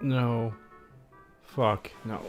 No. Fuck, no.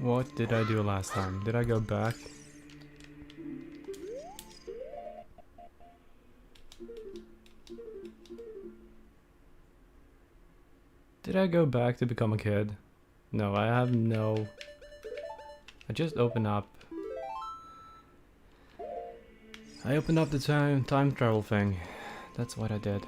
What did I do last time? Did I go back? Did I go back to become a kid? No, I have no... I just opened up... I opened up the time travel thing. That's what I did.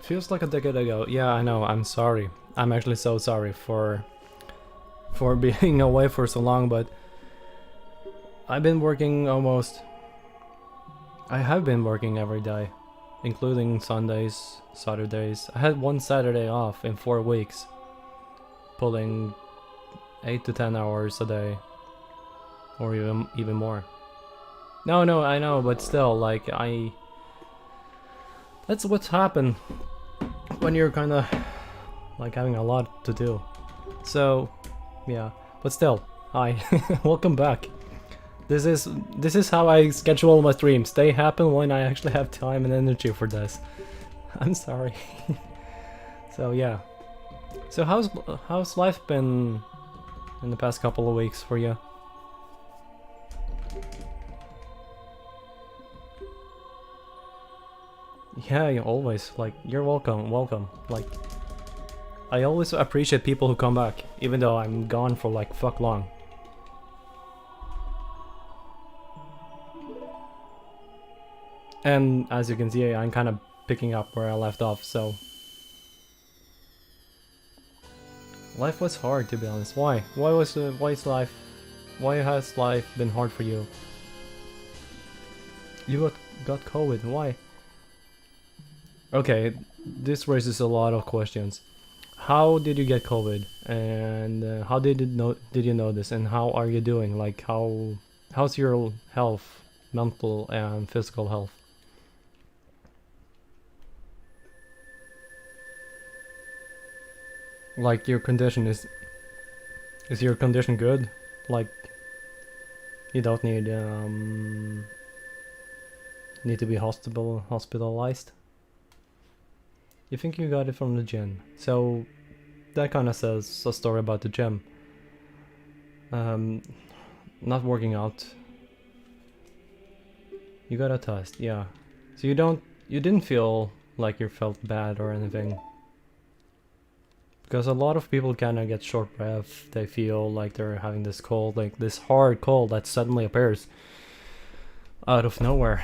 Feels like a decade ago. Yeah, I know. I'm sorry. I'm actually so sorry for being away for so long, but I've been working almost. I have been working every day, including Sundays, Saturdays. I had one Saturday off in 4 weeks, pulling 8 to 10 hours a day, or even more. No, I know, but still, like that's what's happened when you're kind of like having a lot to do. So, yeah, but still, hi, welcome back. This is how I schedule my streams. They happen when I actually have time and energy for this. I'm sorry. So yeah. So how's life been in the past couple of weeks for you? Yeah, you always, like, you're welcome. Like, I always appreciate people who come back, even though I'm gone for like fuck long. And as you can see, I'm kind of picking up where I left off, so... Life was hard, to be honest. Why? Why has life been hard for you? You got COVID, why? Okay, this raises a lot of questions. How did you get COVID? And how did you know this? And how are you doing? Like, how's your health, mental and physical health? Like, your condition is your condition good? Like, you don't need to be hospitalized? You think you got it from the gym, so that kind of says a story about the gym. Not working out. You got a test, yeah. So you didn't feel like you felt bad or anything. Because a lot of people kind of get short breath. They feel like they're having this cold, like this hard cold that suddenly appears out of nowhere.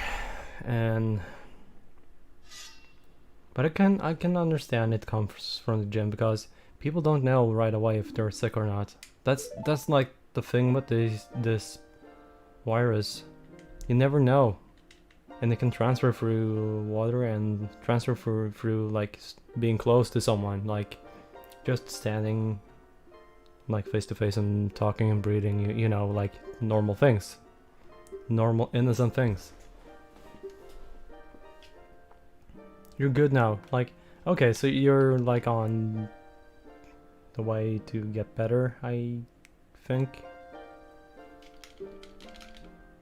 But I can understand it comes from the gym, because people don't know right away if they're sick or not. That's like the thing with this virus. You never know, and it can transfer through water and transfer through like being close to someone, like just standing like face to face and talking and breathing. You know, like normal things, normal innocent things. You're good now. Like, okay, so you're like on the way to get better, I think.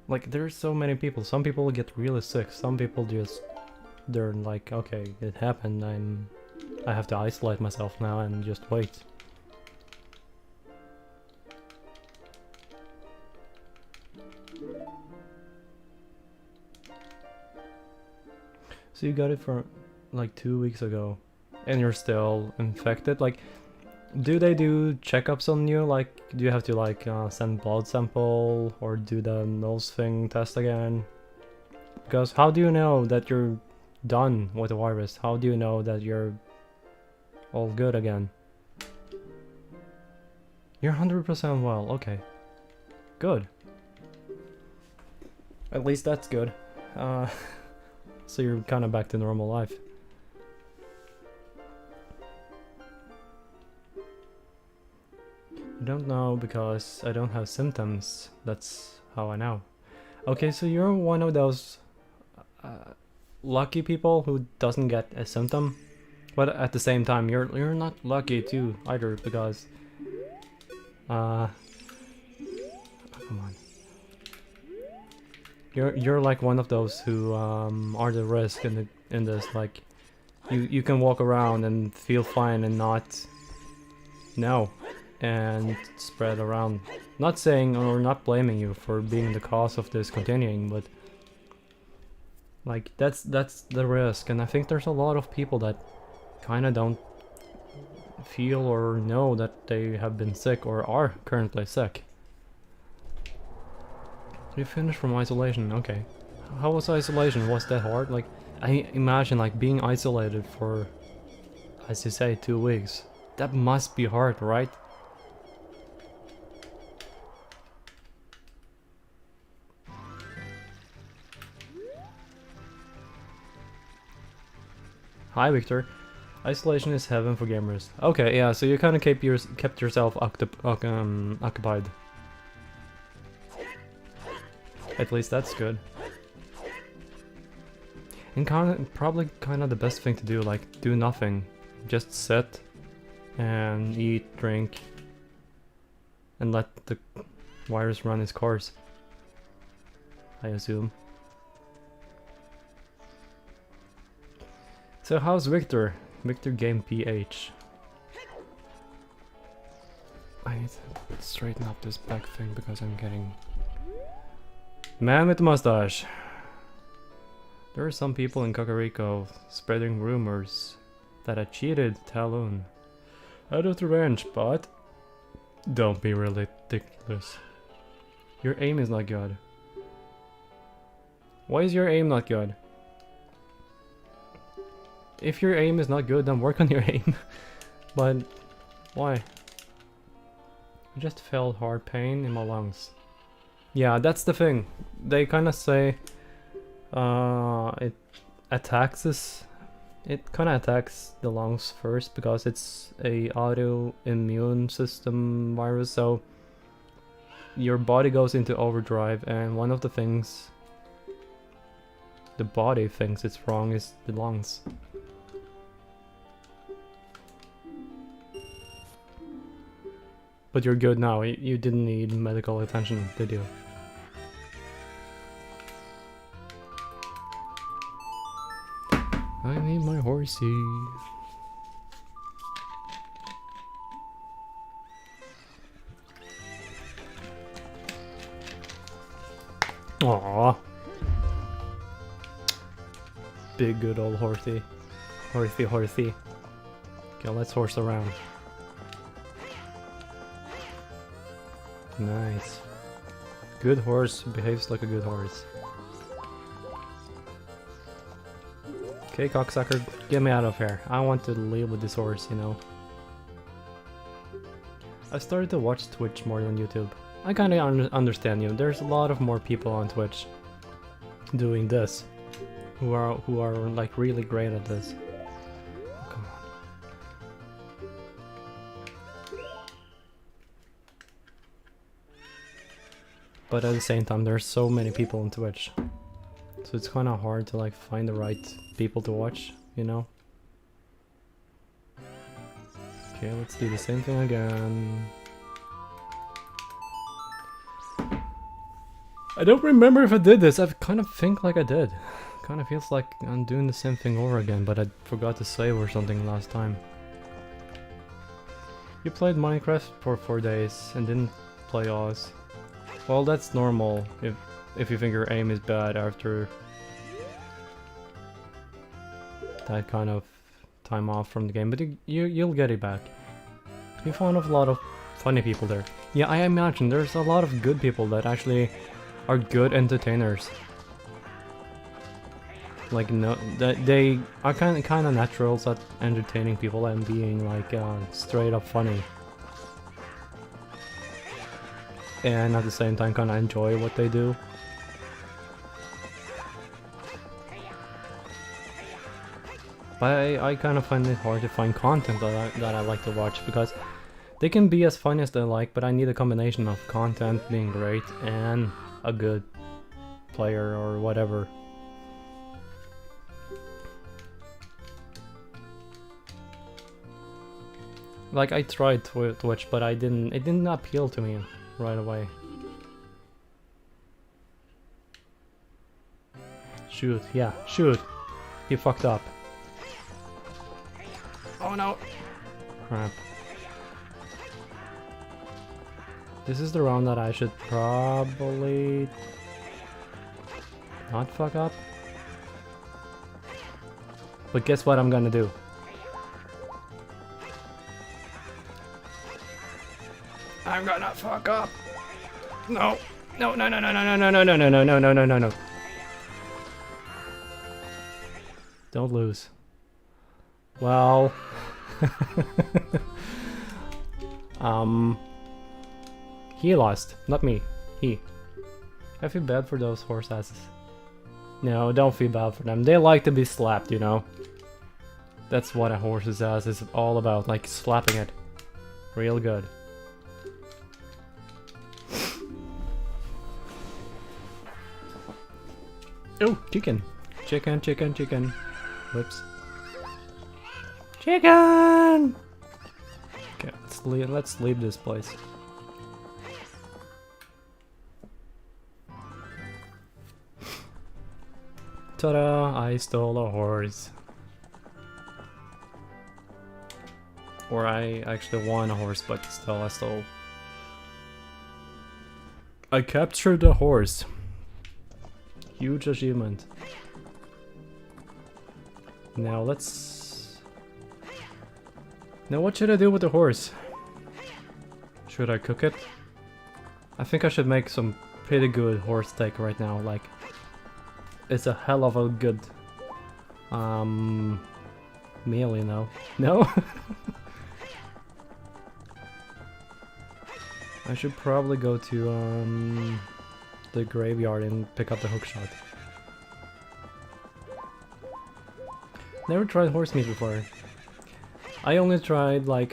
Like, there's so many people. Some people get really sick. Some people just, they're like, okay, it happened. I have to isolate myself now and just wait. So you got it for like 2 weeks ago, and you're still infected. Like, do they do checkups on you? Like, do you have to like send blood sample or do the nose thing test again? Because how do you know that you're done with the virus? How do you know that you're all good again? You're 100% well. Okay, good. At least that's good. So you're kind of back to normal life. I don't know because I don't have symptoms. That's how I know. Okay, so you're one of those lucky people who doesn't get a symptom, but at the same time you're not lucky too either because come on. You're like one of those who are the risk in this, like you can walk around and feel fine and not know and spread around. Not saying or not blaming you for being the cause of this continuing, but like that's the risk, and I think there's a lot of people that kind of don't feel or know that they have been sick or are currently sick. You finished from isolation, okay. How was isolation? Was that hard? Like, I imagine like being isolated for, as you say, 2 weeks. That must be hard, right? Hi, Victor. Isolation is heaven for gamers. Okay, yeah, so you kind of kept yourself occupied. At least that's good. And probably kind of the best thing to do, like do nothing. Just sit and eat, drink, and let the virus run its course, I assume. So how's Victor? Victor Game PH. I need to straighten up this back thing because I'm getting... Man with the mustache. There are some people in Kakariko spreading rumors that I cheated Talon out of revenge, but don't be ridiculous. Your aim is not good. Why is your aim not good? If your aim is not good, then work on your aim. But why? I just felt hard pain in my lungs. Yeah, that's the thing. They kind of say it attacks it kind of attacks the lungs first because it's a autoimmune system virus, so your body goes into overdrive, and one of the things the body thinks it's wrong is the lungs. But you're good now, you didn't need medical attention, did you? I need my horsey. Aww. Big good old horsey. Horsey. Okay, let's horse around. Nice. Good horse behaves like a good horse. Okay, cocksucker, get me out of here. I want to live with this horse, you know. I started to watch Twitch more than YouTube. I kinda understand you. There's a lot of more people on Twitch doing this who are like really great at this. Oh, come on. But at the same time, there's so many people on Twitch, so it's kind of hard to like find the right people to watch, you know? Okay, let's do the same thing again. I don't remember if I did this. I kind of think like I did. Kind of feels like I'm doing the same thing over again, but I forgot to save or something last time. You played Minecraft for 4 days and didn't play Oz. Well, that's normal if you think your aim is bad after that kind of time off from the game, but you'll get it back. You found a lot of funny people there. Yeah, I imagine there's a lot of good people that actually are good entertainers. Like, no, that they are kind of naturals at entertaining people and being like straight up funny. And at the same time kind of enjoy what they do. But I kind of find it hard to find content that I like to watch, because they can be as funny as they like, but I need a combination of content being great and a good player or whatever. Like, I tried Twitch, but it didn't appeal to me right away. Shoot, yeah, shoot. He fucked up. Oh no! Crap. This is the round that I should probably not fuck up. But guess what I'm gonna do? I'm gonna fuck up. No. No, no, no, no, no, no, no, no, no, no, no, no, no, no, no. Don't lose. Well. He lost, not me. He. I feel bad for those horse asses. No, don't feel bad for them. They like to be slapped, you know. That's what a horse's ass is all about, like slapping it. Real good. Oh, chicken. Chicken, chicken, chicken. Whoops. Chicken! Okay, let's leave this place. Ta-da! I stole a horse. Or I actually won a horse, but still I stole. I captured a horse. Huge achievement. Now let's... Now what should I do with the horse? Should I cook it? I think I should make some pretty good horse steak right now, like... It's a hell of a good... meal, you know? No? I should probably go to, the graveyard and pick up the hookshot. Never tried horse meat before. I only tried like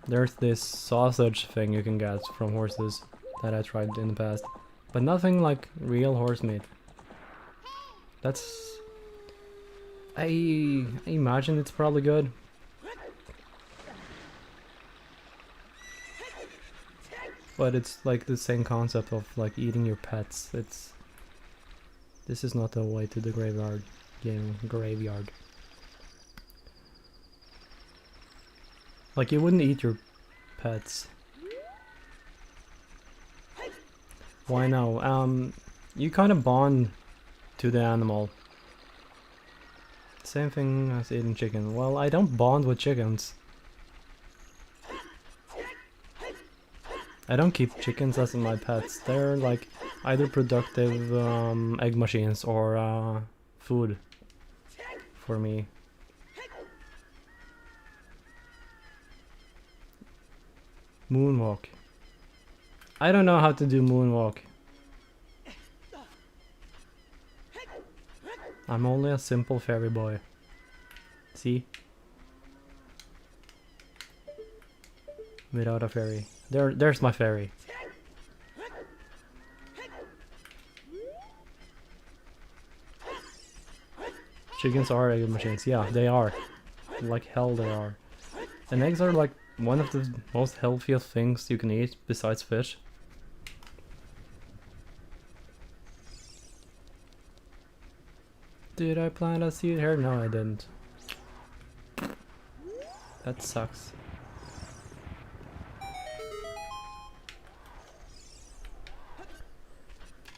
there's this sausage thing you can get from horses that I tried in the past, but nothing like real horse meat. That's... I imagine it's probably good. But it's like the same concept of like eating your pets. This is not the way to the graveyard game. Graveyard. Like you wouldn't eat your pets. Why no? You kind of bond to the animal. Same thing as eating chicken. Well, I don't bond with chickens. I don't keep chickens as my pets. They're like either productive egg machines or food for me. Moonwalk. I don't know how to do moonwalk. I'm only a simple fairy boy. See? Without a fairy. There's my fairy. Chickens are egg machines. Yeah, they are. Like hell they are. And eggs are like one of the most healthiest things you can eat besides fish. Did I plant a seed here? No, I didn't. That sucks.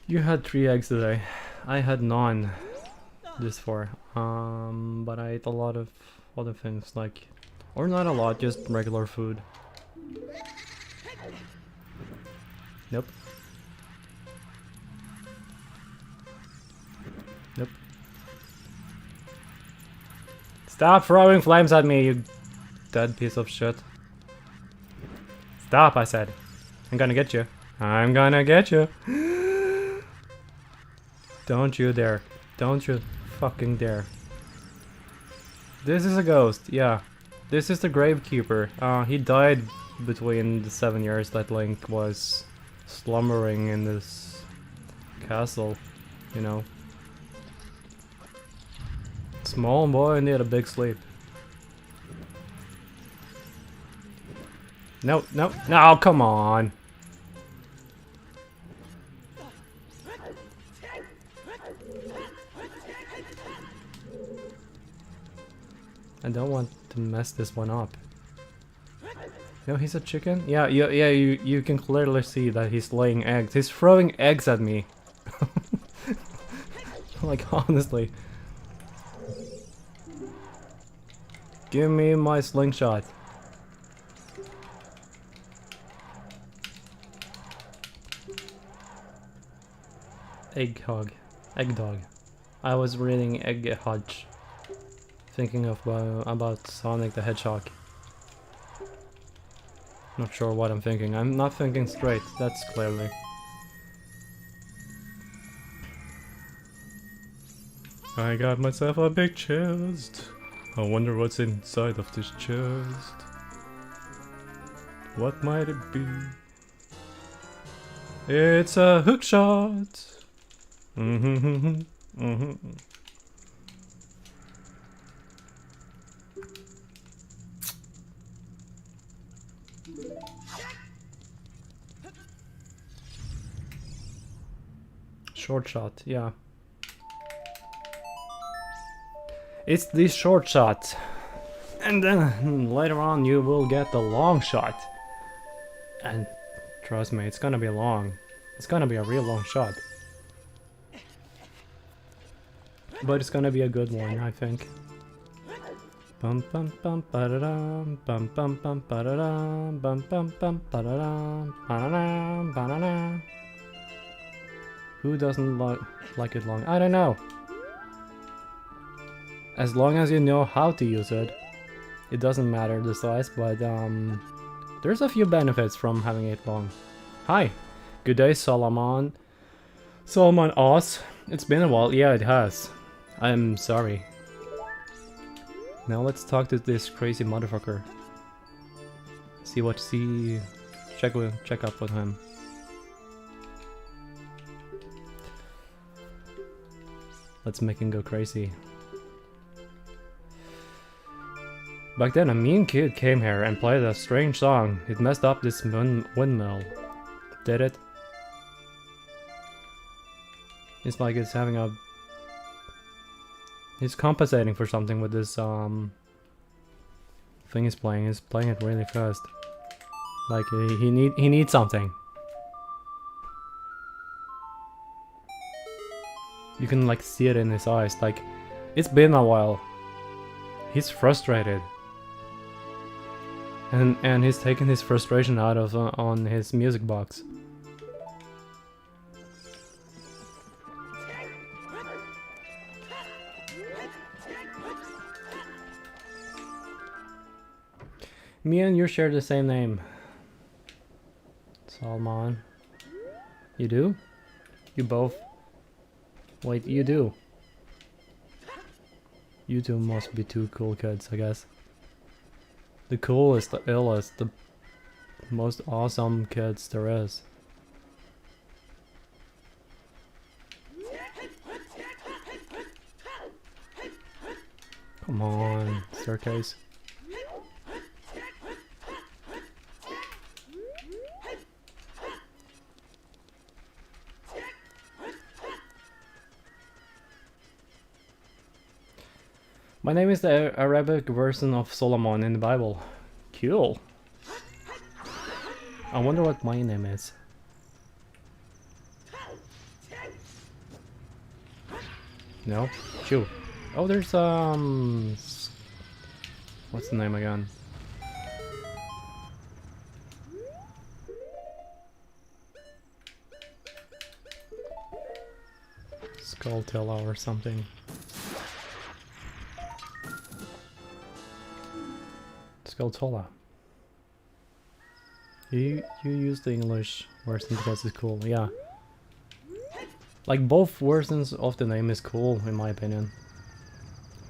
You had 3 eggs today. I had none this far. But I ate a lot of other things, like, or not a lot, just regular food. Nope. Nope. Stop throwing flames at me, you dead piece of shit. Stop, I said. I'm gonna get you. I'm gonna get you. Don't you dare. Don't you fucking dare. This is a ghost, yeah. This is the Gravekeeper. He died between the 7 years that Link was slumbering in this castle, you know. Small boy need a big sleep. No, no, no, come on. I don't want to mess this one up. No, he's a chicken? Yeah, you can clearly see that he's laying eggs. He's throwing eggs at me. Like, honestly. Give me my slingshot. Egg hog. Egg dog. I was reading Egg Hodge. Thinking of about Sonic the Hedgehog. Not sure what I'm thinking. I'm not thinking straight, that's clearly. I got myself a big chest. I wonder what's inside of this chest. What might it be? It's a hook shot. Short shot, yeah. It's the short shot. And then later on you will get the long shot. And trust me, it's gonna be long. It's gonna be a real long shot. But it's gonna be a good one, I think. Bum bum bum ba-da-dum, bum bum bum ba-da-dum, bum bum bum ba-da-dum, ba-da-dum, ba-da-dum. Who doesn't like it long? I don't know. As long as you know how to use it, it doesn't matter the size, but there's a few benefits from having it long. Hi, good day, Solomon. Solomon Oz. It's been a while. Yeah, it has. I'm sorry. Now let's talk to this crazy motherfucker. Check up with him. Let's make him go crazy. Back then, a mean kid came here and played a strange song. It messed up this windmill. Did it? It's like it's having a... He's compensating for something with this thing he's playing. He's playing it really fast. Like he needs something. You can like see it in his eyes. Like it's been a while. He's frustrated. And he's taking his frustration out of on his music box. Me and you share the same name. Salman. You do? You both? Wait, you do? You two must be two cool kids, I guess. The coolest, the illest, the most awesome kids there is. Come on, staircase. My name is the Arabic version of Solomon in the Bible. Cool. I wonder what my name is. No? Chew. Oh, there's what's the name again? Skulltilla or something. Skulltilla. You use the English version because it's cool, yeah. Like, both versions of the name is cool, in my opinion.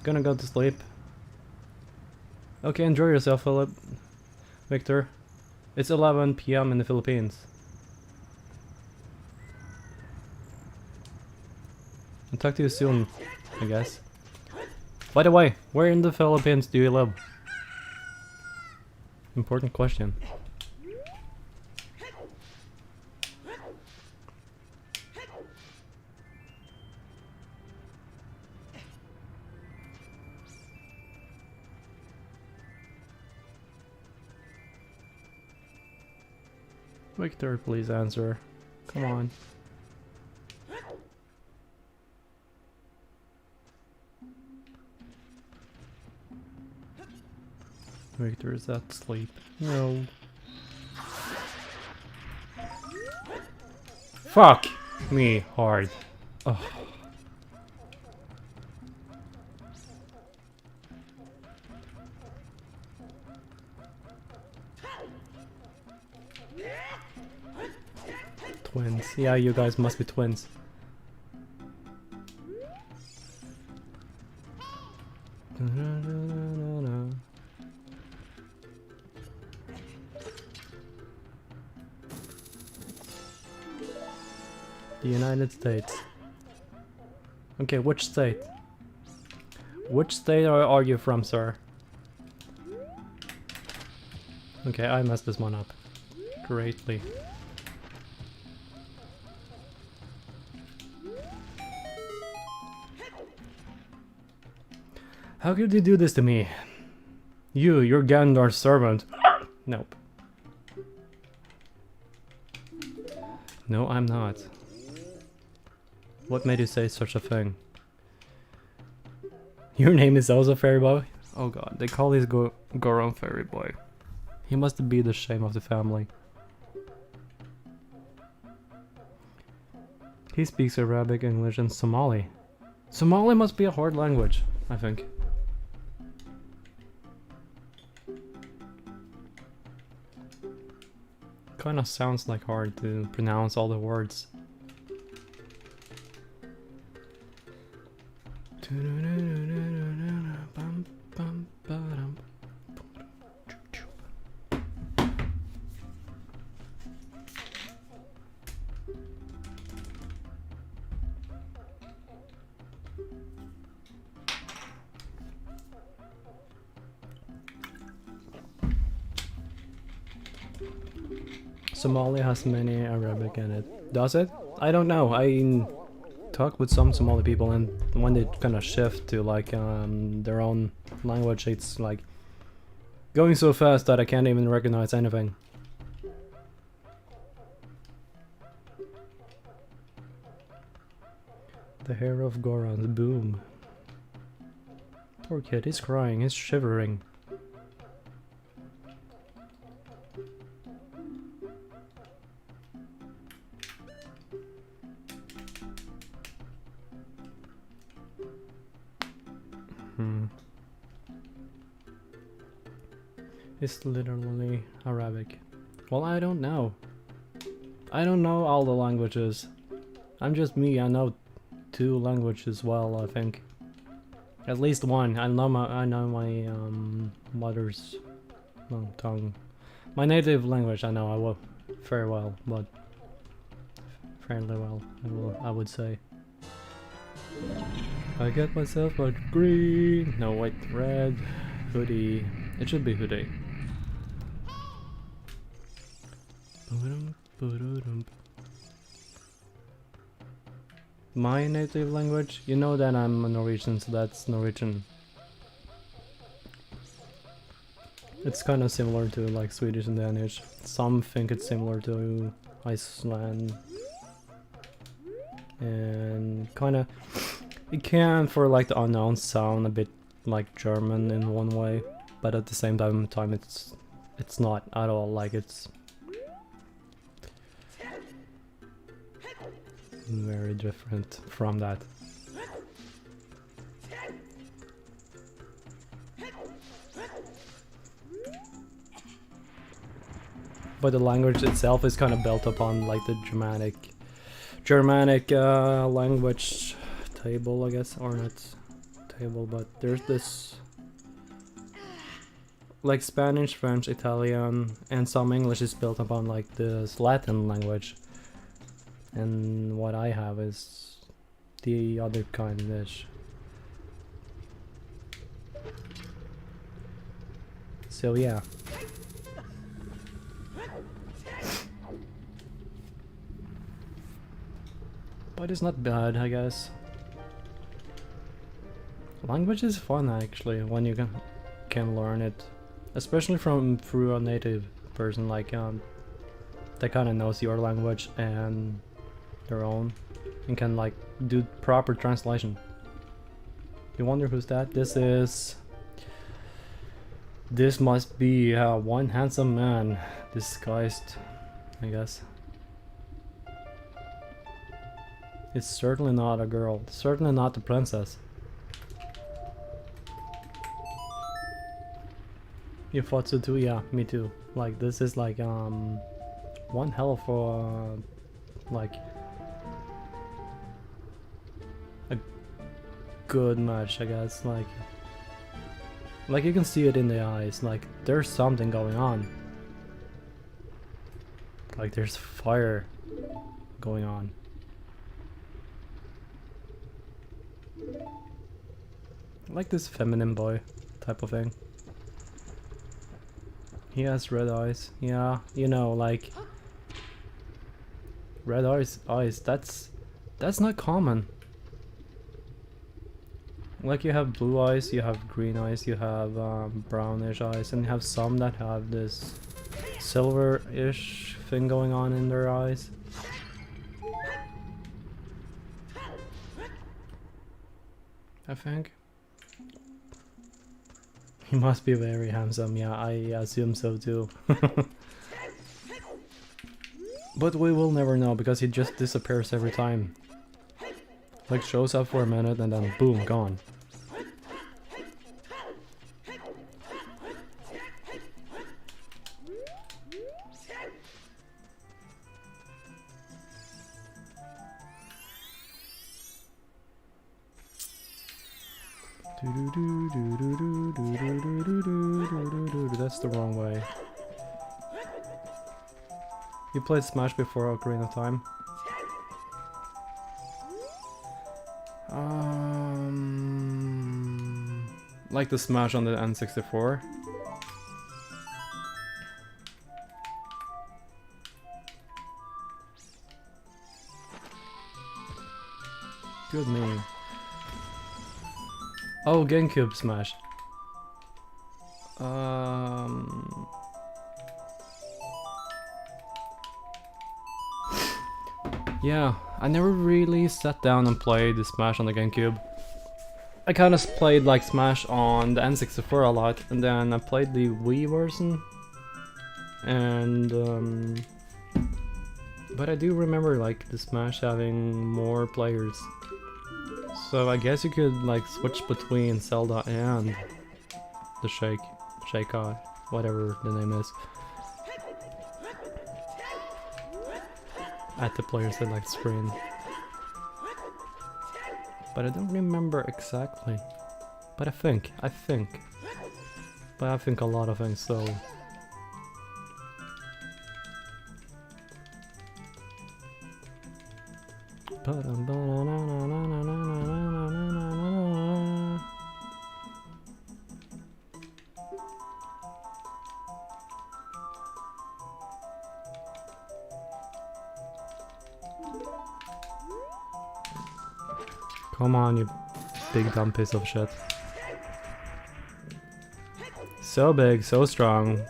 Gonna go to sleep. Okay, enjoy yourself, Philip. Victor. It's 11 PM in the Philippines. I'll talk to you soon, I guess. By the way, where in the Philippines do you live? Important question. Victor, please answer. Come on. Victor is at sleep. No. Fuck me hard. Ugh. Twins. Yeah, you guys must be twins. The United States. Okay, which state? Which state are you from, sir? Okay, I messed this one up greatly. How could you do this to me? You're Gandar's servant. Nope. No, I'm not. What made you say such a thing? Your name is also Fairy Boy? Oh god, they call his Goron Fairy Boy. He must be the shame of the family. He speaks Arabic, English, and Somali. Somali must be a hard language, I think. Kinda sounds like hard to pronounce all the words. Somali has many Arabic in it. Does it? I don't know. I talk with some Somali people, and when they kind of shift to like their own language, it's like going so fast that I can't even recognize anything. The hair of Goron, boom. Poor kid, he's crying, he's shivering. It's literally Arabic. Well, I don't know. I don't know all the languages. I'm just me, I know 2 languages well, I think. At least one. I know my mother's tongue. My native language I know very well, but fairly well, I would say. I get myself a green, no wait, red hoodie. It should be hoodie. My native language? You know that I'm a Norwegian, so that's Norwegian. It's kind of similar to like Swedish and Danish. Some think it's similar to Iceland. And kind of... It can, for like the unknown, sound a bit like German in one way. But at the same time it's not at all like it's... very different from that. But the language itself is kind of built upon like the Germanic language table, I guess, or not table, but there's this like Spanish, French, Italian, and some English is built upon like this Latin language, and what I have is the other kind of dish. So yeah. But it's not bad, I guess. Language is fun actually when you can learn it, especially through a native person like that kind of knows your language and their own, and can like do proper translation. You wonder who's that? This must be one handsome man disguised, I guess. It's certainly not a girl, certainly not the princess. You thought so too? Yeah, me too. Like this is like one hell of a like a good match, I guess. Like you can see it in the eyes, like there's something going on. Like there's fire going on. Like this feminine boy type of thing. He has red eyes. Yeah, you know, like red eyes, that's not common. Like you have blue eyes, you have green eyes, you have brownish eyes, and you have some that have this silver-ish thing going on in their eyes. I think. He must be very handsome, yeah, I assume so too. But we will never know because he just disappears every time. Like shows up for a minute and then boom, gone. That's the wrong way. You played Smash before Ocarina of Time? Like the Smash on the N64? Good me. Oh, GameCube Smash. Yeah, I never really sat down and played the Smash on the GameCube. I kind of played like Smash on the N64 a lot, and then I played the Wii version. And but I do remember like the Smash having more players. So I guess you could like switch between Zelda and the Sheikah, whatever the name is. At the player select screen. But I don't remember exactly. But I think. But I think a lot of things, so... Come on, you big dumb piece of shit. So big, so strong.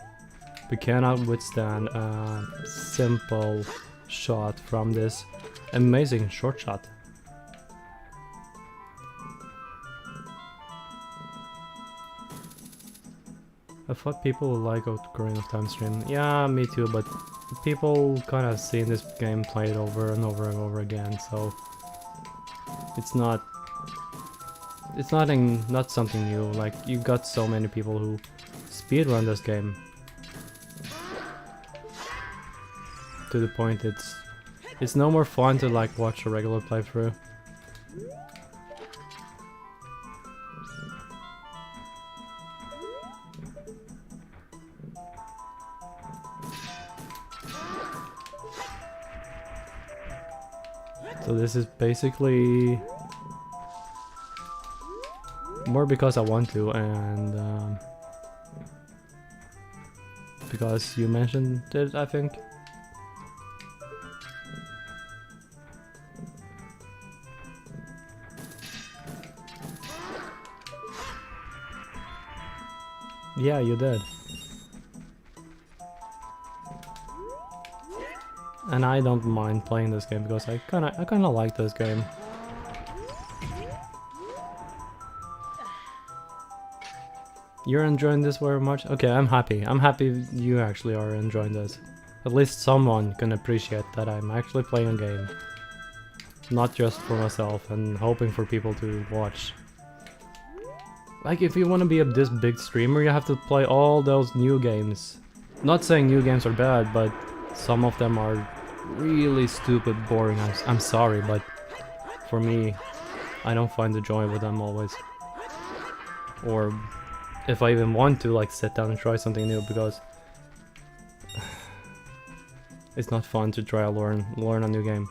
We cannot withstand a simple shot from this amazing short shot. I thought people would like Ocarina of Time stream. Yeah, me too, but people kind of seen this game played over and over and over again, so it's not something new. Like, you got so many people who speedrun this game to the point it's It's no more fun to like watch a regular playthrough. So this is basically more because I want to, and because you mentioned it, I think. Yeah, you did. And I don't mind playing this game because I kinda like this game. You're enjoying this very much? Okay, I'm happy. I'm happy you actually are enjoying this. At least someone can appreciate that I'm actually playing a game. Not just for myself and hoping for people to watch. Like, if you want to be this big streamer, you have to play all those new games. Not saying new games are bad, but some of them are really stupid, boring. I'm sorry, but for me, I don't find the joy with them always. Or if I even want to like sit down and try something new, because it's not fun to try to learn a new game.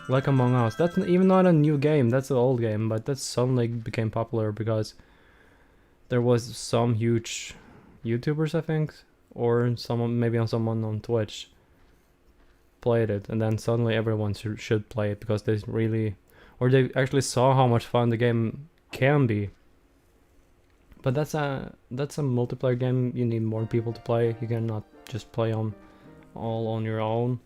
Like Among Us, that's even not a new game, that's an old game, but that suddenly became popular because there was some huge YouTubers, I think, or someone, maybe on someone on Twitch played it, and then suddenly everyone should play it because they really, or they actually saw how much fun the game can be. But that's a multiplayer game. You need more people to play. You cannot just play all on your own.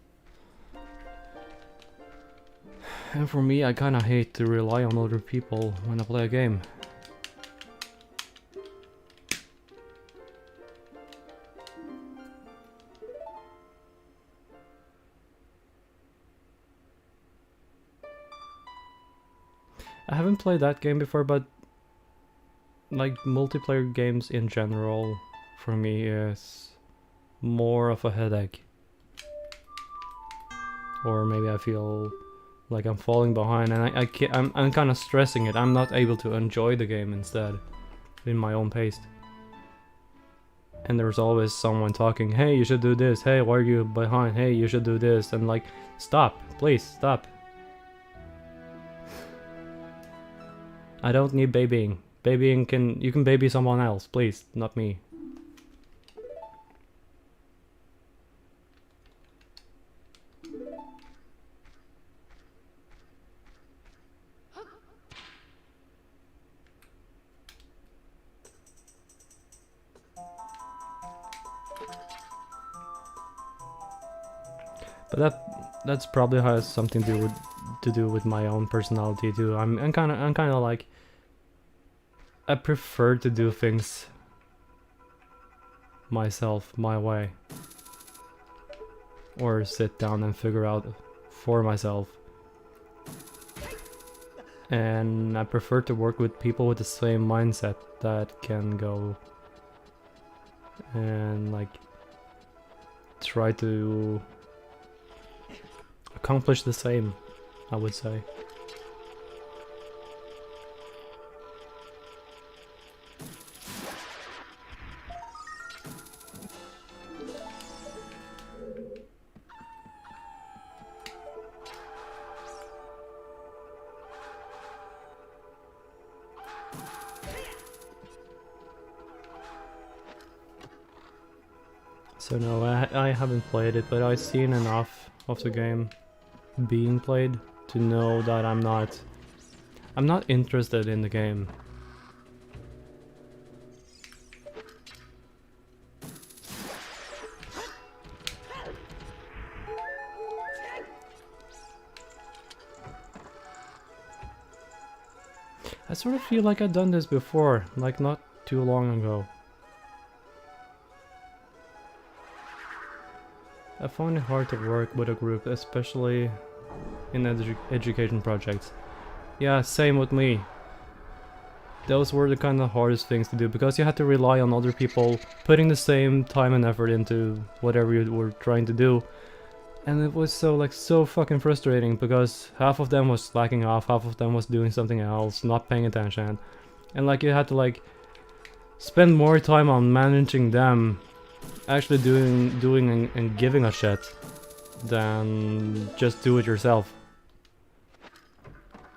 And for me, I kind of hate to rely on other people when I play a game. I haven't played that game before, but like multiplayer games in general for me is more of a headache. Or maybe I feel like I'm falling behind and I'm kind of stressing it. I'm not able to enjoy the game instead in my own pace. And there's always someone talking, hey, you should do this, hey, why are you behind, hey, you should do this, and like, stop, please, stop. I don't need babying. Babying you can baby someone else, please, not me. But that's probably has something to do with my own personality too. I'm kind of like, I prefer to do things myself, my way, or sit down and figure out for myself. And I prefer to work with people with the same mindset that can go and like try to accomplish the same, I would say. So no, I haven't played it, but I've seen enough of the game being played to know that I'm not interested in the game. I sort of feel like I've done this before, like not too long ago. I find it hard to work with a group, especially in education projects. Yeah, same with me. Those were the kind of hardest things to do, because you had to rely on other people putting the same time and effort into whatever you were trying to do. And it was so fucking frustrating because half of them was slacking off, half of them was doing something else, not paying attention. And like you had to like spend more time on managing them, actually doing and giving a shit, than just do it yourself.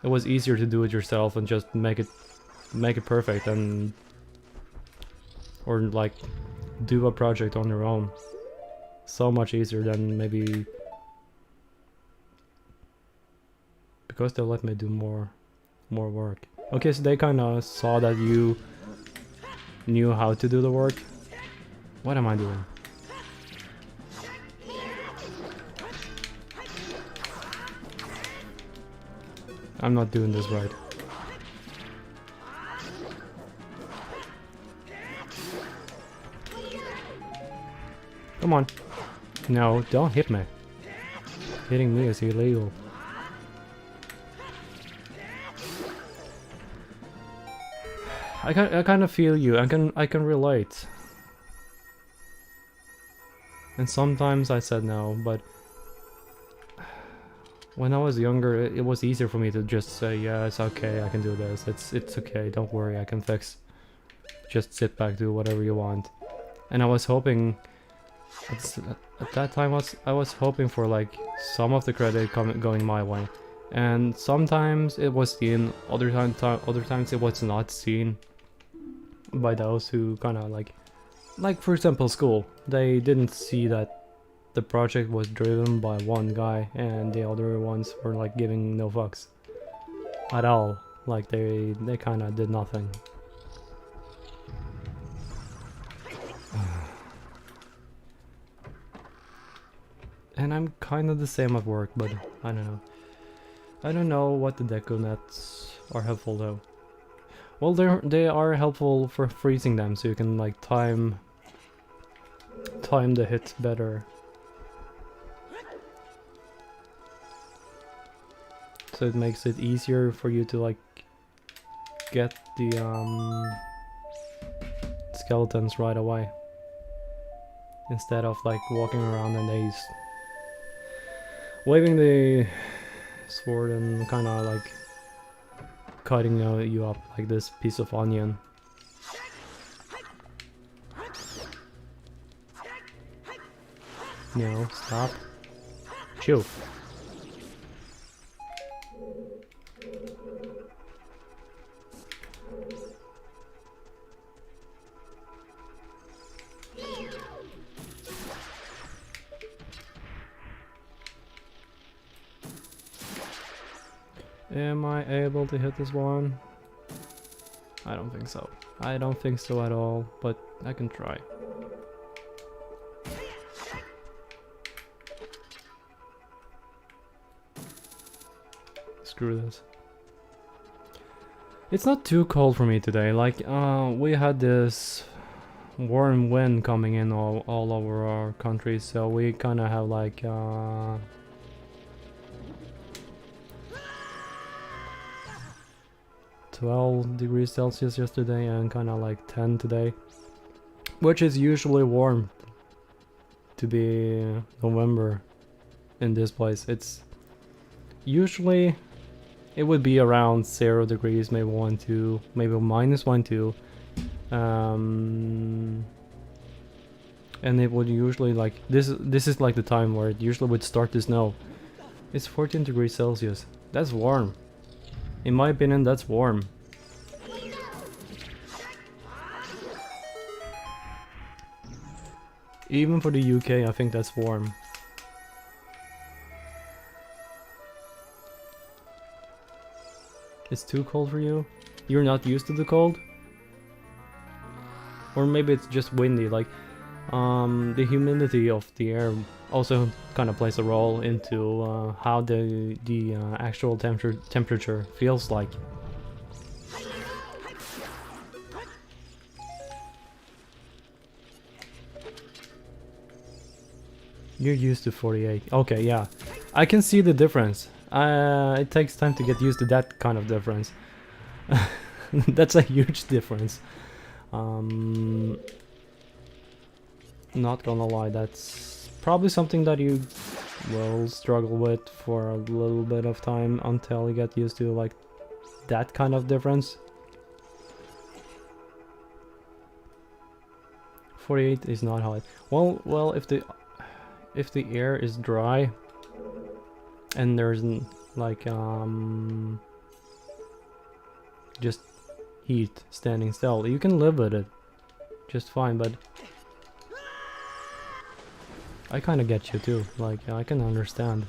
It was easier to do it yourself and just make it perfect, and or like do a project on your own. So much easier than maybe, because they let me do more work. Okay, so they kind of saw that you knew how to do the work. What am I doing? I'm not doing this right. Come on. No, don't hit me. Hitting me is illegal. I kind of feel you. I can relate. And sometimes I said no, but when I was younger, it was easier for me to just say, yeah, it's okay, I can do this. It's okay, don't worry, I can fix. Just sit back, do whatever you want. And I was hoping, at that time, I was hoping for like some of the credit going my way. And sometimes it was seen, other times it was not seen by those who kind of like for example school. They didn't see that the project was driven by one guy and the other ones were like giving no fucks at all. Like they kind of did nothing. And I'm kind of the same at work, but I don't know. I don't know what the deco nets are helpful though. Well, they are helpful for freezing them, so you can like time the hits better. So it makes it easier for you to like get the skeletons right away, instead of like walking around and waving the sword and kind of like cutting you up like this piece of onion. No, stop. Chew. Am I able to hit this one? I don't think so. I don't think so at all, but I can try. Screw this. It's not too cold for me today. Like, we had this warm wind coming in all over our country, so we kind of have like 12 degrees Celsius yesterday and kind of like 10 today, which is usually warm to be November in this place. It's usually, it would be around 0 degrees, maybe 1, 2, maybe minus 1, 2. And it would usually like, this is like the time where it usually would start to snow. It's 14 degrees Celsius. That's warm. In my opinion, that's warm. Even for the UK, I think that's warm. It's too cold for you? You're not used to the cold? Or maybe it's just windy, like the humidity of the air also kind of plays a role into how the actual temperature feels like. You're used to 48. Okay, yeah. I can see the difference. It takes time to get used to that kind of difference. That's a huge difference. Not gonna lie, that's probably something that you will struggle with for a little bit of time until you get used to like that kind of difference. 48 is not hot. Well, if the air is dry and there's like just heat standing still, you can live with it just fine, but I kind of get you too, like I can understand.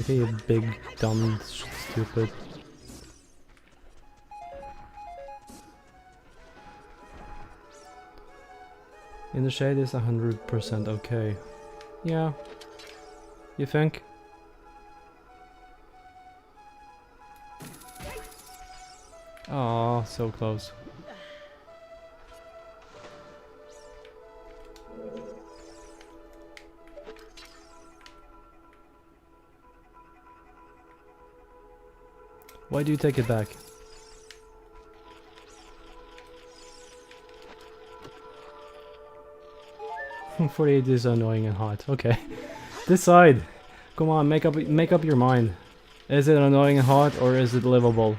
Okay, you big dumb stupid. In the shade is 100% okay. Yeah. You think? Oh, so close. Why do you take it back? Hmm, 48 is annoying and hot. Okay. Decide. Come on, make up your mind. Is it annoying and hot or is it livable?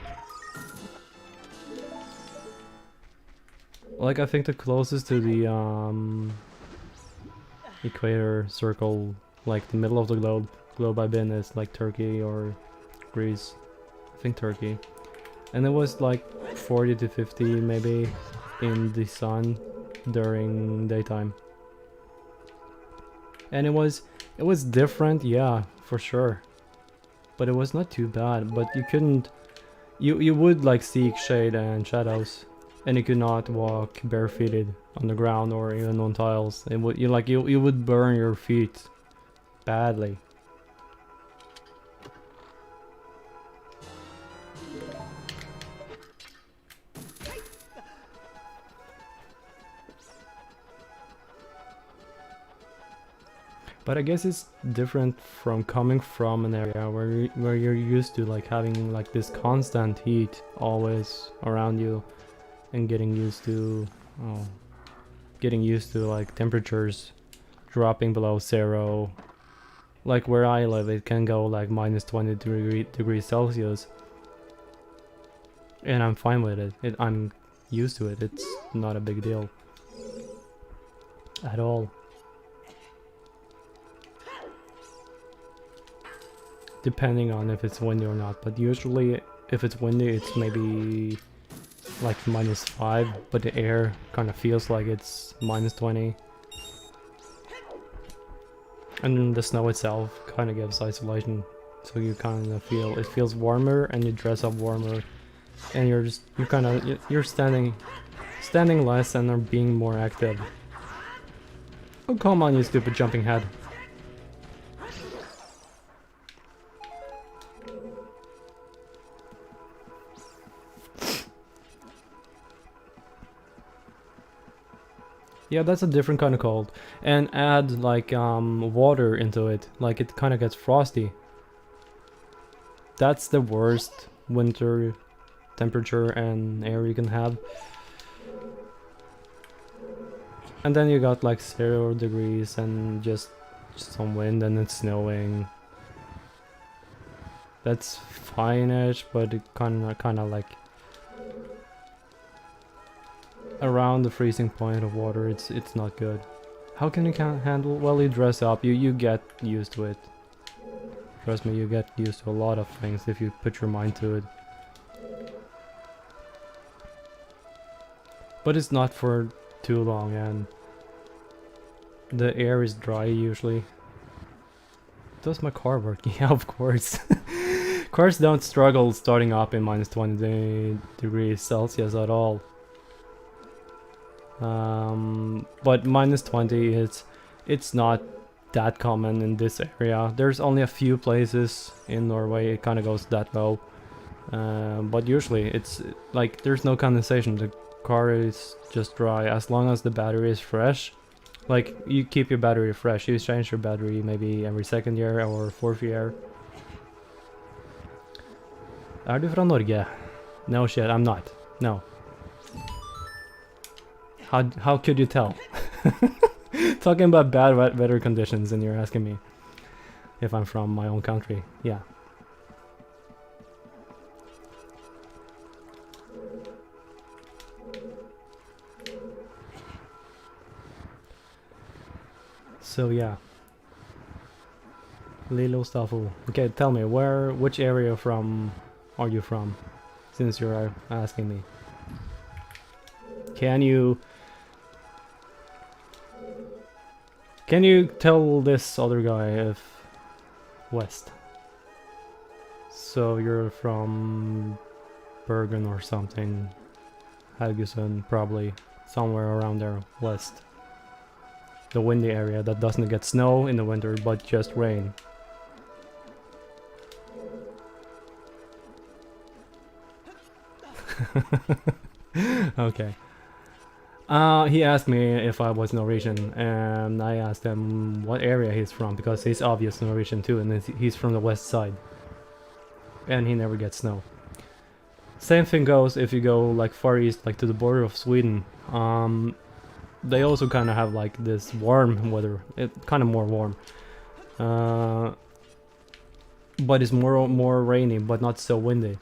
Like I think the closest to the equator circle, like the middle of the globe I've been is like Turkey or Greece. I think Turkey. And it was like 40 to 50 maybe in the sun during daytime. And it was different, yeah, for sure. But it was not too bad, but you couldn't you would like seek shade and shadows, and you could not walk barefooted on the ground or even on tiles. It would you would burn your feet badly. But I guess it's different from coming from an area where you're used to like having like this constant heat always around you, and getting used to like temperatures dropping below 0. Like where I live, it can go like minus 20 degrees Celsius, and I'm fine with it. I'm used to it. It's not a big deal at all. Depending on if it's windy or not, but usually if it's windy it's maybe like -5, but the air kind of feels like it's -20. And then the snow itself kind of gives isolation, so you kind of feel it feels warmer and you dress up warmer, and you're standing less and are being more active. Oh come on, you stupid jumping head. Yeah, that's a different kind of cold. And add like water into it, like it kind of gets frosty. That's the worst winter temperature and air you can have. And then you got like 0 degrees and just some wind and it's snowing. That's fine-ish, but it kind of like around the freezing point of water, it's not good. How can you handle? Well, you dress up. You get used to it. Trust me, you get used to a lot of things if you put your mind to it. But it's not for too long, and the air is dry usually. Does my car work? Yeah, of course. Cars don't struggle starting up in -20 degrees Celsius at all. But -20 it's not that common in this area. There's only a few places in Norway it kind of goes that low, but usually it's like there's no condensation. The car is just dry as long as the battery is fresh. Like you keep your battery fresh. You change your battery maybe every 2nd year or 4th year. Er du fra Norge? No shit, I'm not. No. How could you tell? Talking about bad weather conditions, and you're asking me if I'm from my own country. Yeah. So yeah. Lilo Stafu. Okay, tell me, which area are you from? Since you're asking me. Can you tell this other guy if west? So you're from Bergen or something. Haugesund, probably somewhere around there, west. The windy area that doesn't get snow in the winter but just rain. Okay. He asked me if I was Norwegian, and I asked him what area he's from, because he's obvious Norwegian too, and he's from the west side. And he never gets snow. Same thing goes if you go like far east, like to the border of Sweden. They also kind of have like this warm weather, kind of more warm. But it's more rainy, but not so windy.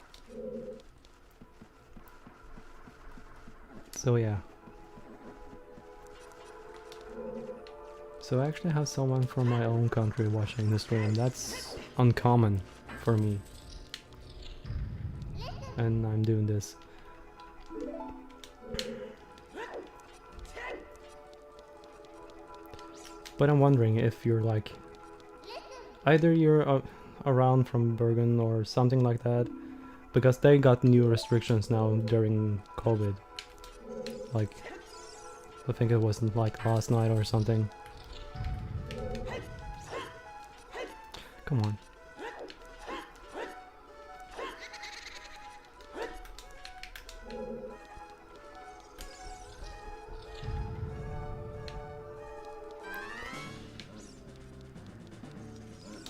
So yeah. So I actually have someone from my own country watching the stream. That's uncommon for me. And I'm doing this. But I'm wondering if you're like... Either you're around from Bergen or something like that. Because they got new restrictions now during COVID. Like... I think it wasn't like last night or something. Come on.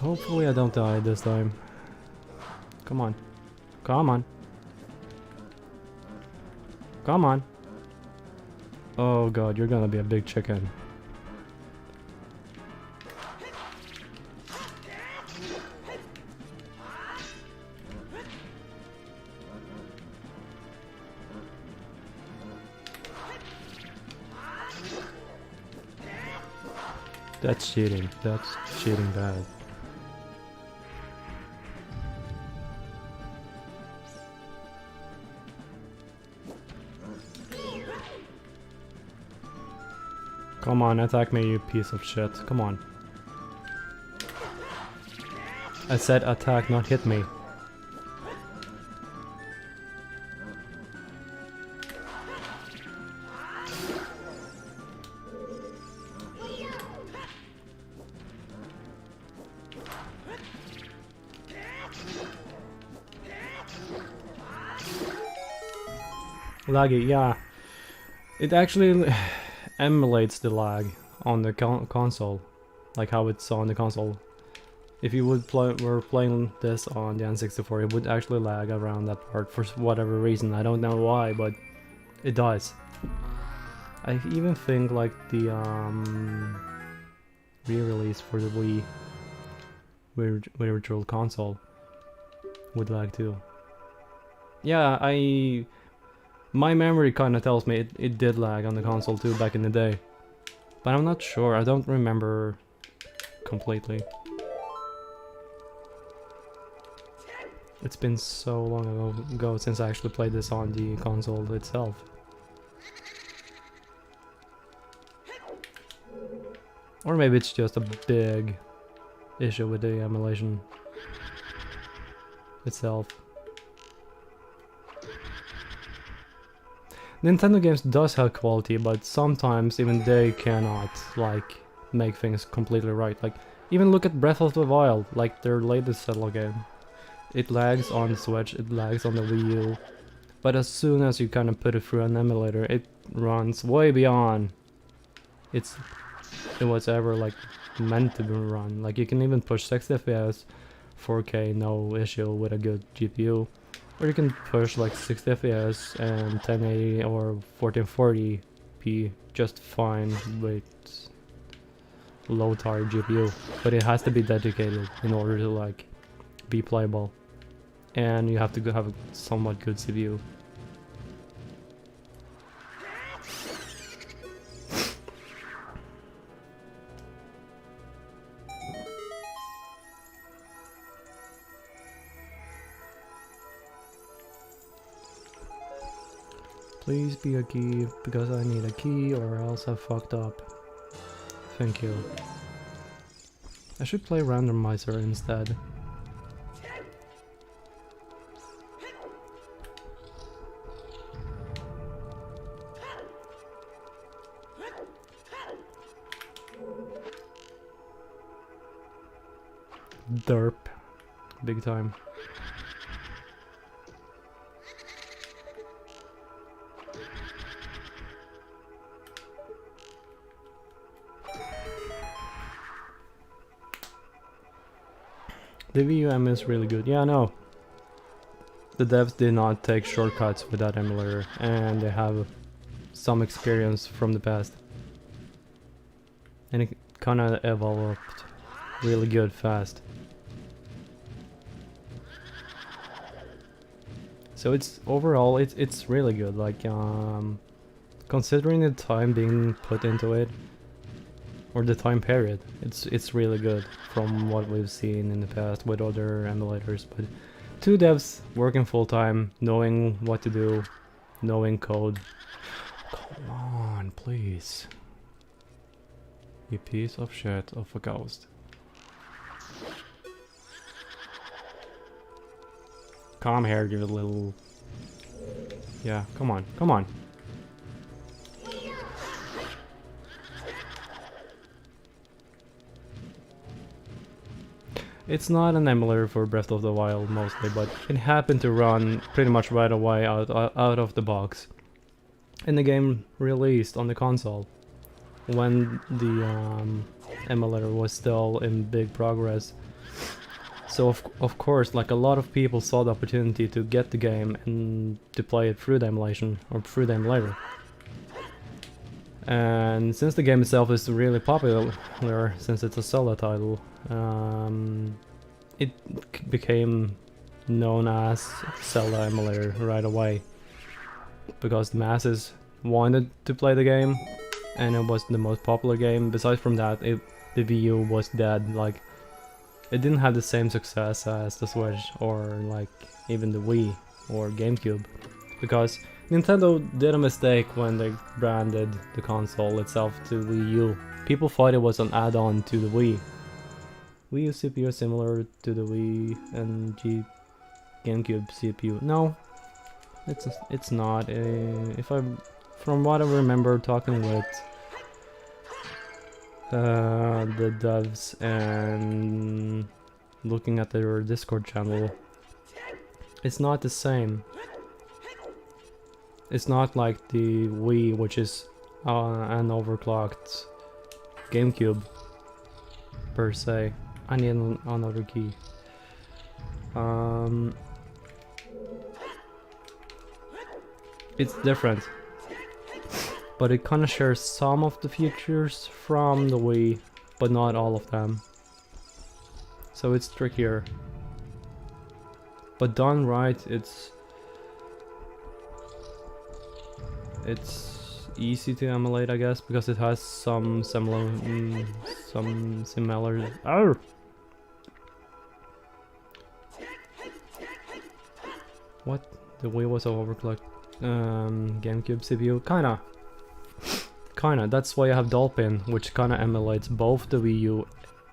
Hopefully I don't die this time. Come on. Come on. Come on. Oh god, you're gonna be a big chicken. That's cheating. That's cheating bad. Come on, attack me, you piece of shit. Come on. I said attack, not hit me. Laggy, yeah. It actually emulates the lag on the console, like how it's on the console. If you were playing this on the N64, it would actually lag around that part for whatever reason. I don't know why, but it does. I even think like the re-release for the Wii Virtual Console would lag too. Yeah, my memory kind of tells me it did lag on the console too back in the day. But I'm not sure, I don't remember completely. It's been so long ago since I actually played this on the console itself. Or maybe it's just a big issue with the emulation itself. Nintendo games does have quality, but sometimes even they cannot like make things completely right. Like even look at Breath of the Wild, like their latest Zelda game. It lags on the Switch, it lags on the Wii U, but as soon as you kind of put it through an emulator, it runs way beyond it was ever like meant to be run. Like you can even push 60 FPS, 4K, no issue with a good GPU. Or you can push like 60 FPS and 1080 or 1440p just fine with low tier GPU, but it has to be dedicated in order to like be playable, and you have to have a somewhat good CPU. Please be a key, because I need a key or else I fucked up. Thank you. I should play randomizer instead. Derp. Big time. The VUM is really good. Yeah, I know. The devs did not take shortcuts with that emulator, and they have some experience from the past. And it kinda evolved really good fast. So it's overall it's really good. Like considering the time being put into it, or the time period, it's really good from what we've seen in the past with other emulators. But two devs working full time, knowing what to do, knowing code. Come on, please. You piece of shit of a ghost. Come here, you little... Yeah, come on, come on. It's not an emulator for Breath of the Wild mostly, but it happened to run pretty much right away out of the box. And the game released on the console when the emulator was still in big progress. So of course, like a lot of people saw the opportunity to get the game and to play it through the emulation or through the emulator. And since the game itself is really popular, since it's a Zelda title, it became known as Zelda emulator right away, because the masses wanted to play the game, and it was the most popular game. Besides from that, the Wii U was dead. Like, it didn't have the same success as the Switch or like even the Wii or GameCube, because Nintendo did a mistake when they branded the console itself to Wii U. People thought it was an add-on to the Wii. Wii U CPU is similar to the Wii and GameCube CPU. No, it's not. From what I remember talking with the devs and looking at their Discord channel, it's not the same. It's not like the Wii, which is an overclocked GameCube per se. I need another key. It's different, but it kind of shares some of the features from the Wii, but not all of them. So it's trickier. But done right, it's easy to emulate, I guess, because it has some similar Oh! What? The Wii was overclocked. GameCube CPU, kinda. That's why I have Dolphin, which kinda emulates both the Wii U,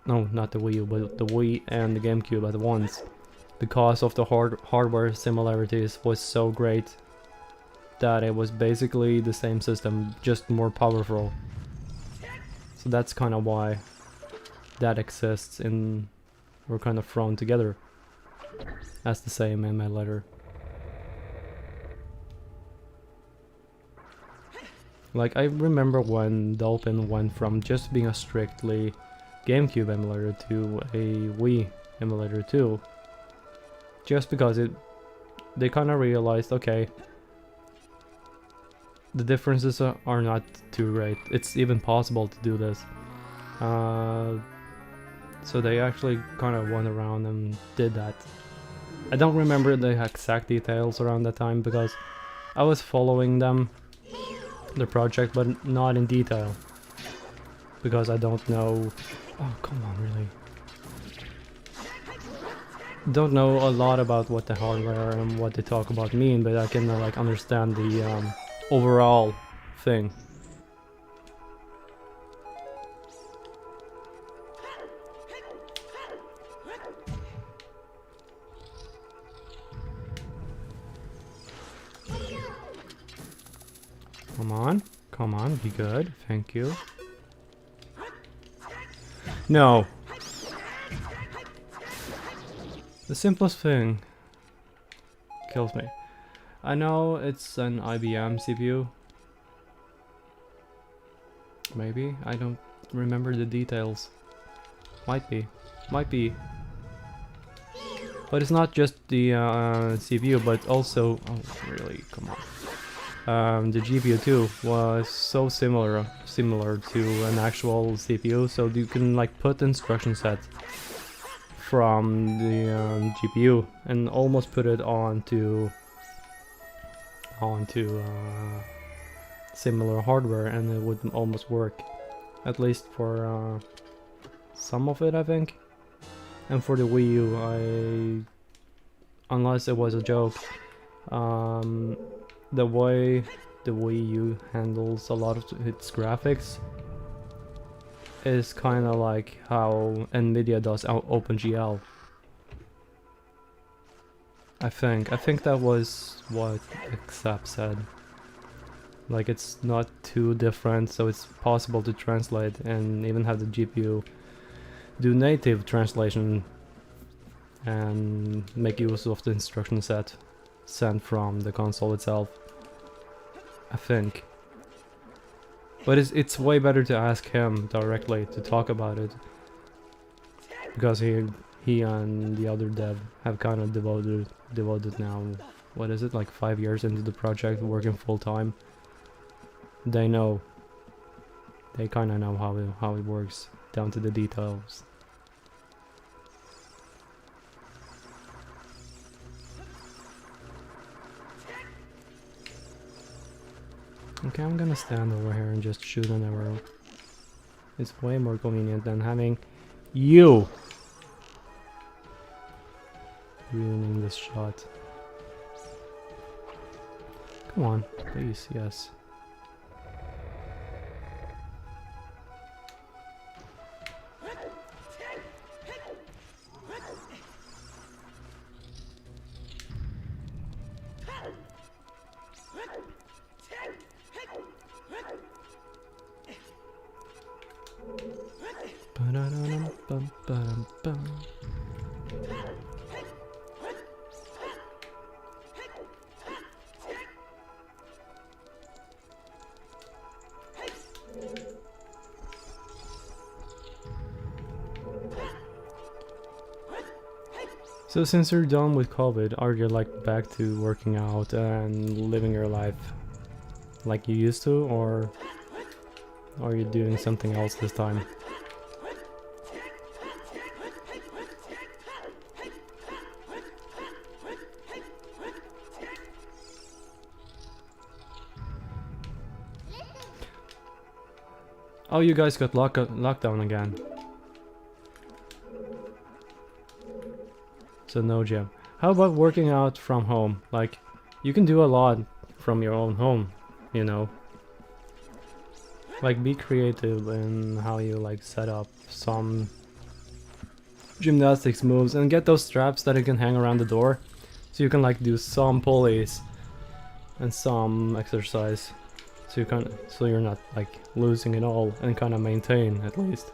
no, not the Wii U, but the Wii and the GameCube at once, because of the hardware similarities was so great that it was basically the same system, just more powerful. So that's kind of why that exists in, we're kind of thrown together as the same emulator. Like, I remember when Dolphin went from just being a strictly GameCube emulator to a Wii emulator too, just because they kind of realized, okay, the differences are not too great. It's even possible to do this. So they actually kind of went around and did that. I don't remember the exact details around that time because I was following them, the project, but not in detail. Because I don't know... Oh, come on, really. Don't know a lot about what the hardware and what they talk about mean, but I can like understand the overall thing. Come on, be good, thank you. No. The simplest thing kills me. I know it's an IBM CPU. Maybe? I don't remember the details. Might be. Might be. But it's not just the CPU, but also... Oh, really? Come on. The GPU too was so similar to an actual CPU, so you can like put instruction set from the GPU and almost put it onto similar hardware, and it would almost work, at least for some of it, I think. And for the Wii U, unless it was a joke, the way the Wii U handles a lot of its graphics is kind of like how Nvidia does OpenGL. I think that was what Exap said. Like, it's not too different, so it's possible to translate and even have the GPU do native translation and make use of the instruction set sent from the console itself. I think. But it's way better to ask him directly to talk about it, because he and the other dev have kind of devoted now, what is it, like 5 years into the project, working full time. They know. They kind of know how it works down to the details. Okay, I'm gonna stand over here and just shoot an arrow. It's way more convenient than having you ruining this shot. Come on, please, yes. So since you're done with COVID, are you like back to working out and living your life like you used to, or are you doing something else this time? Oh, you guys got lockdown again. So no gym. How about working out from home? Like, you can do a lot from your own home, you know. Like, be creative in how you like set up some gymnastics moves and get those straps that you can hang around the door, so you can like do some pulleys and some exercise, so you're not like losing it all, and kind of maintain at least.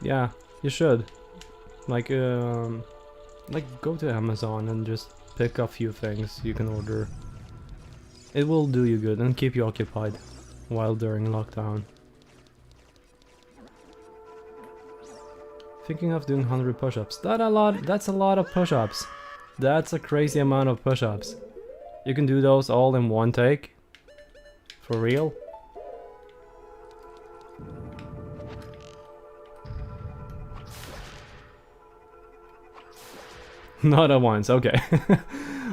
Yeah, you should. Like go to Amazon and just pick a few things you can order. It will do you good and keep you occupied while during lockdown. Thinking of doing 100 push-ups. That's a lot of push-ups. That's a crazy amount of push-ups. You can do those all in one take? For real? Not at once, okay.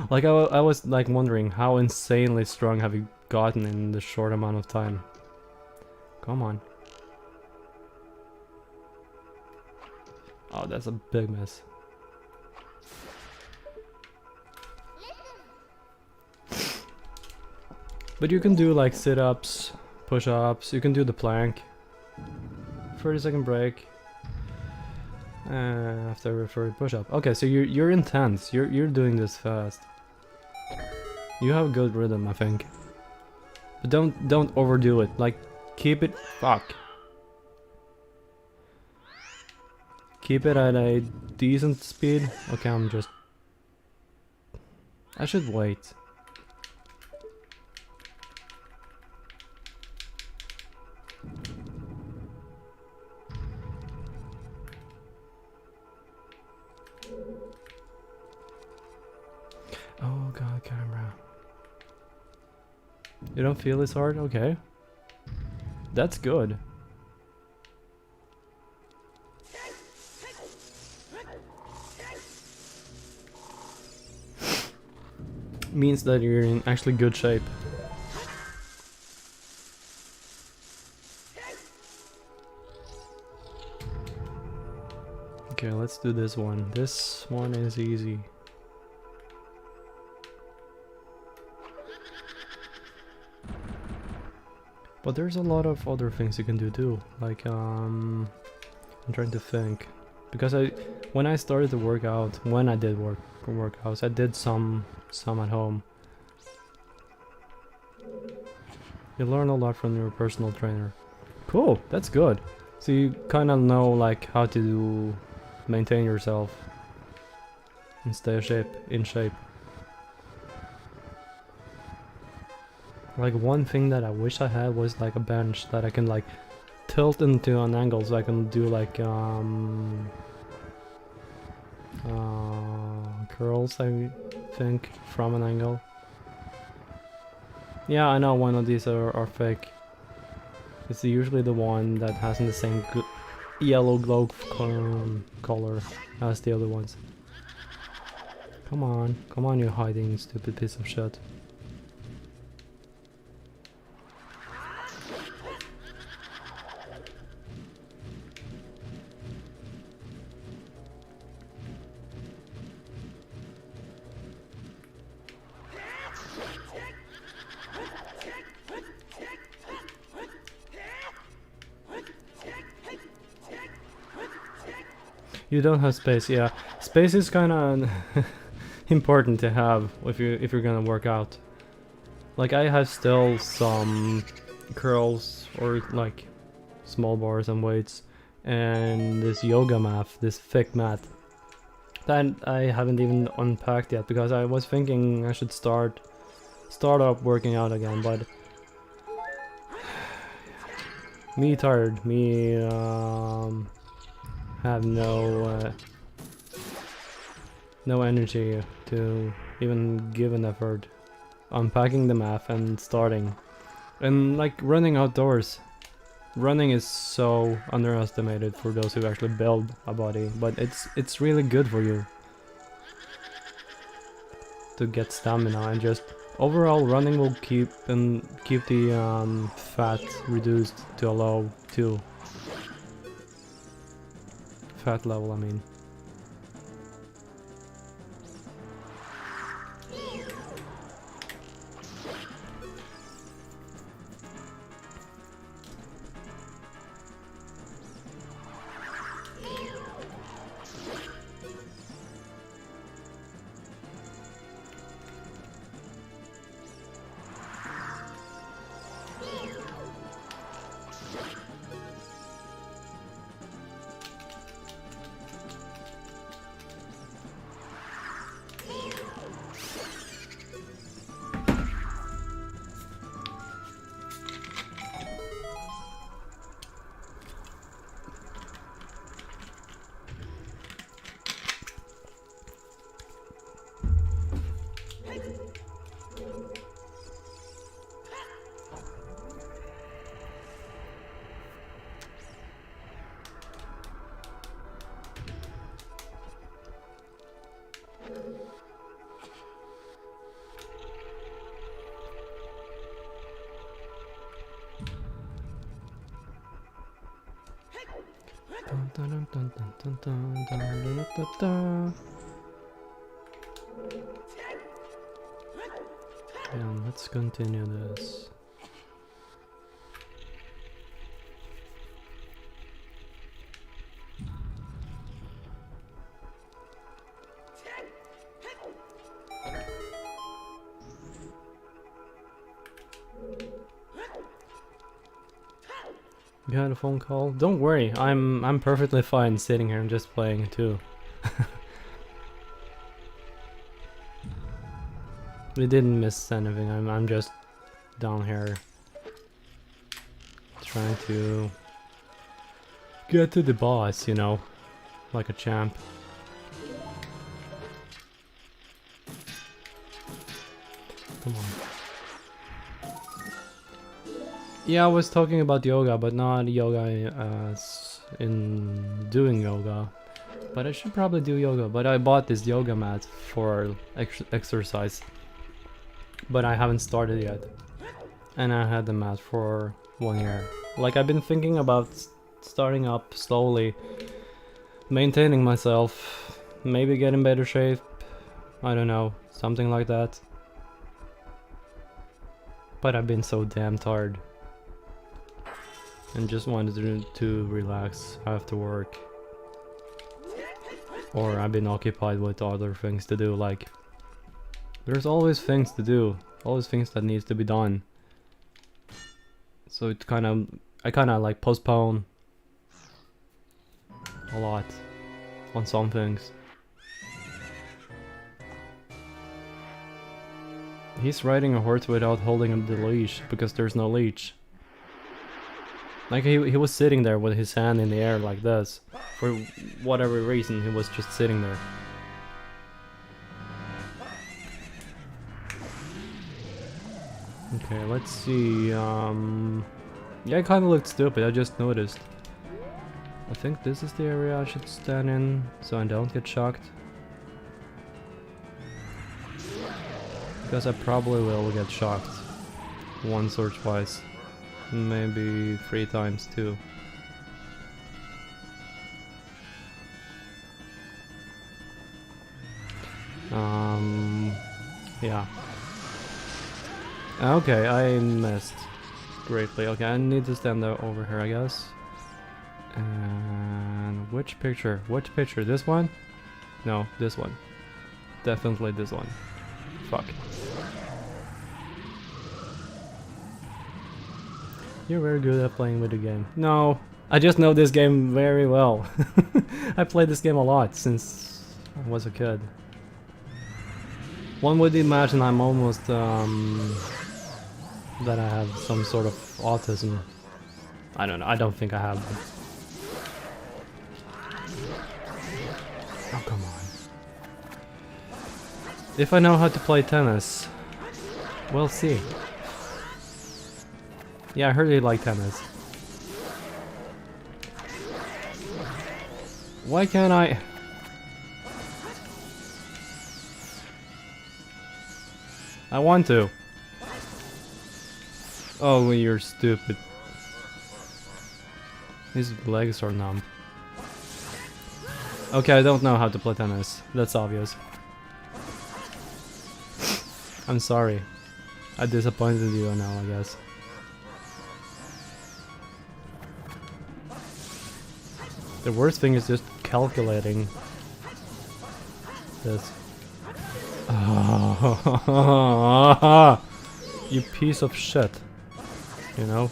Like I was like wondering how insanely strong have you gotten in the short amount of time. Come on. Oh, that's a big miss. But you can do like sit-ups, push-ups, you can do the plank. 30-second break. After every push-up. Okay, so you're intense. You're doing this fast. You have a good rhythm, I think. But don't overdo it. Like, keep it. Fuck. Keep it at a decent speed. Okay, I'm just. I should wait. Oh god, camera. You don't feel this hard? Okay. That's good. Means that you're in actually good shape. Okay, let's do this one. This one is easy. But there's a lot of other things you can do too. Like, I'm trying to think. Because when I started to work out, when I did workouts, I did some at home. You learn a lot from your personal trainer. Cool, that's good. So you kind of know like how to maintain yourself and stay in shape. Like one thing that I wish I had was like a bench that I can like tilt into an angle so I can do like curls, I think, from an angle. Yeah, I know one of these are fake. It's usually the one that hasn't the same yellow glow color as the other ones. Come on, you hiding stupid piece of shit. You don't have space, yeah. Space is kind of important to have if you're gonna work out. Like I have still some curls or like small bars and weights, and this yoga mat, this thick mat that I haven't even unpacked yet because I was thinking I should start up working out again, but me tired, me have no energy to even give an effort unpacking the map and starting. And like running outdoors, running is so underestimated for those who actually build a body, but it's really good for you to get stamina, and just overall running will keep the fat reduced to a low too. Fat level, I mean. And let's continue this. You had a phone call? Don't worry, I'm perfectly fine sitting here and just playing too. We didn't miss anything. I'm just down here trying to get to the boss, you know, like a champ. Come on. Yeah, I was talking about yoga, but not yoga as in doing yoga. But I should probably do yoga. But I bought this yoga mat for exercise. But I haven't started yet. And I had the mat for 1 year. Like, I've been thinking about starting up slowly. Maintaining myself. Maybe get in better shape. I don't know. Something like that. But I've been so damn tired. And just wanted to relax after work. Or I've been occupied with other things to do, like... There's always things to do, always things that needs to be done. So it I kinda like postpone a lot on some things. He's riding a horse without holding the leash, because there's no leash. Like he was sitting there with his hand in the air like this. For whatever reason, he was just sitting there. Okay, let's see, yeah, it kinda looked stupid, I just noticed. I think this is the area I should stand in, so I don't get shocked. Because I probably will get shocked. Once or twice. Maybe 3 times too. Yeah. Okay, I missed greatly. Okay, I need to stand over here, I guess. And which picture? Which picture? This one? No, this one. Definitely this one. Fuck. You're very good at playing with the game. No, I just know this game very well. I played this game a lot since I was a kid. One would imagine I'm almost that I have some sort of autism. I don't know, I don't think I have. Oh, come on. If I know how to play tennis, we'll see. Yeah, I heard you like tennis. Why can't I? I want to. Oh, you're stupid. His legs are numb. Okay, I don't know how to play tennis. That's obvious. I'm sorry. I disappointed you now, I guess. The worst thing is just calculating this. You piece of shit. You know?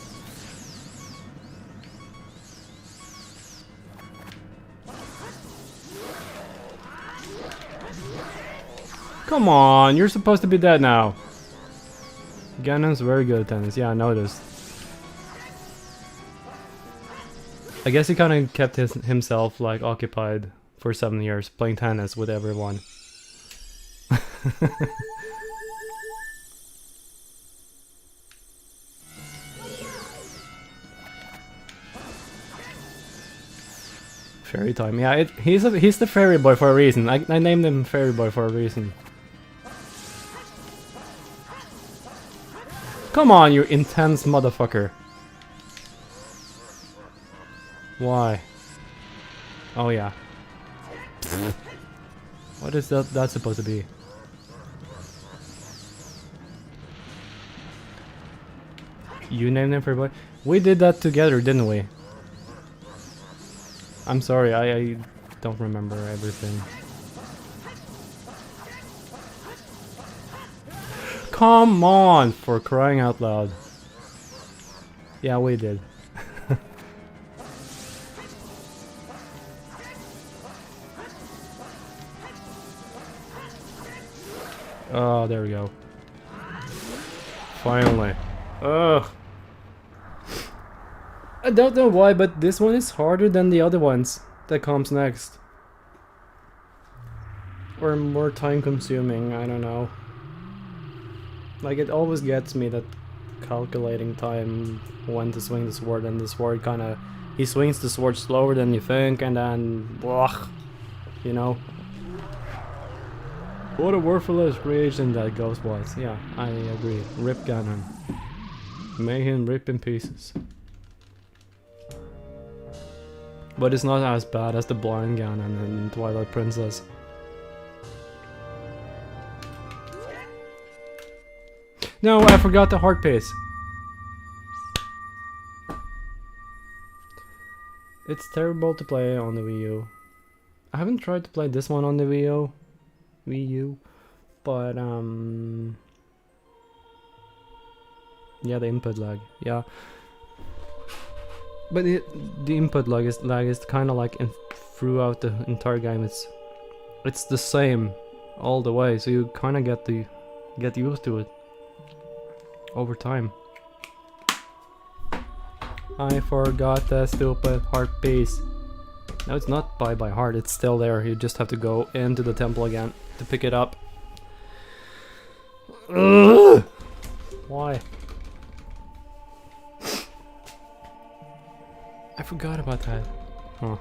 Come on, you're supposed to be dead now. Ganon's very good at tennis. Yeah, I noticed. I guess he kind of kept himself like occupied for 7 years playing tennis with everyone. Fairy time, yeah, he's the fairy boy for a reason. I named him fairy boy for a reason. Come on, you intense motherfucker. Why? Oh yeah. What is that supposed to be? You named him for boy? We did that together, didn't we? I'm sorry, I don't remember everything. Come on, for crying out loud. Yeah, we did. Oh, there we go. Finally. Ugh. I don't know why, but this one is harder than the other ones that comes next. Or more time consuming, I don't know. Like, it always gets me that calculating time when to swing the sword, and the sword kinda... He swings the sword slower than you think, and then... Ugh, you know? What a worthless creation that Ghost was. Yeah, I agree. Rip Ganon. May him rip in pieces. But it's not as bad as the blind Ganon in Twilight Princess. No, I forgot the heart pace. It's terrible to play on the Wii U. I haven't tried to play this one on the Wii U, but yeah, the input lag. Yeah. But the input lag is kind of like throughout the entire game. It's the same all the way, so you kind of get used to it over time. I forgot the stupid heart piece. No, it's not by heart. It's still there. You just have to go into the temple again to pick it up. Ugh! Why? I forgot about that. Huh.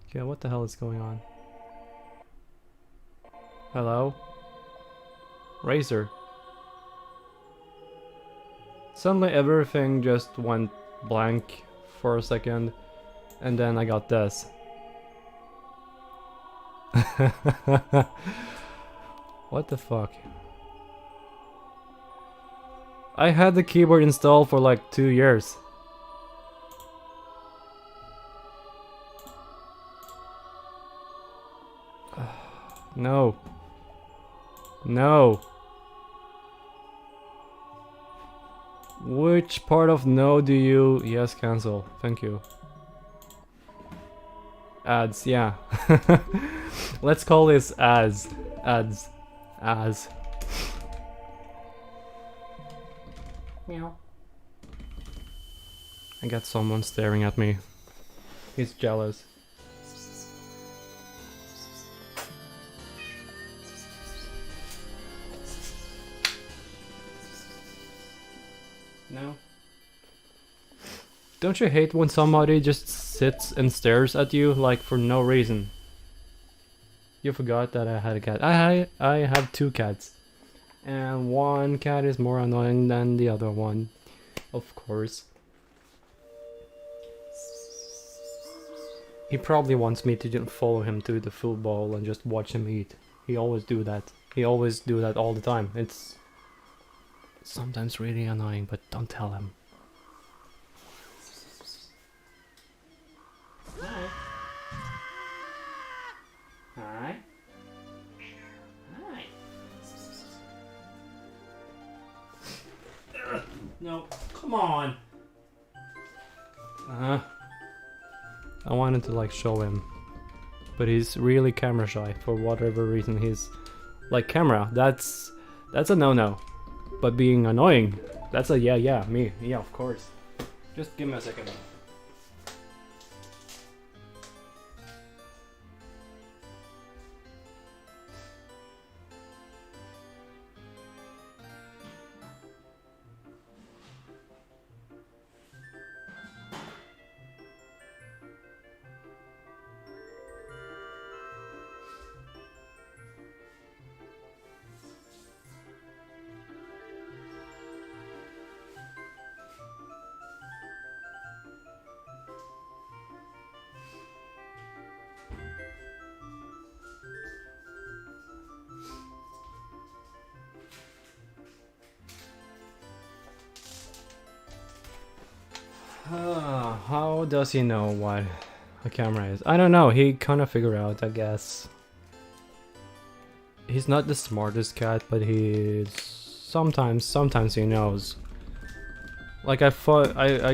Okay, what the hell is going on? Hello? Razor. Suddenly everything just went blank for a second, and then I got this. What the fuck? I had the keyboard installed for like 2 years. No. No. Which part of no do you... Yes, cancel. Thank you. Ads, yeah. Let's call this ads. Ads. As. Meow. I got someone staring at me. He's jealous. No. Don't you hate when somebody just sits and stares at you like for no reason? You forgot that I had a cat. I have 2 cats. And one cat is more annoying than the other one. Of course. He probably wants me to just follow him to the food bowl and just watch him eat. He always do that. He always do that all the time. It's sometimes really annoying, but don't tell him. Hi. Hi. Hi. No, come on. I wanted to like show him, but he's really camera shy for whatever reason. He's like camera. That's a no-no. But being annoying, that's a yeah, me. Yeah, of course. Just give me a second. How does he know what a camera is? I don't know, he kind of figured out, I guess. He's not the smartest cat, but he's sometimes he knows. Like I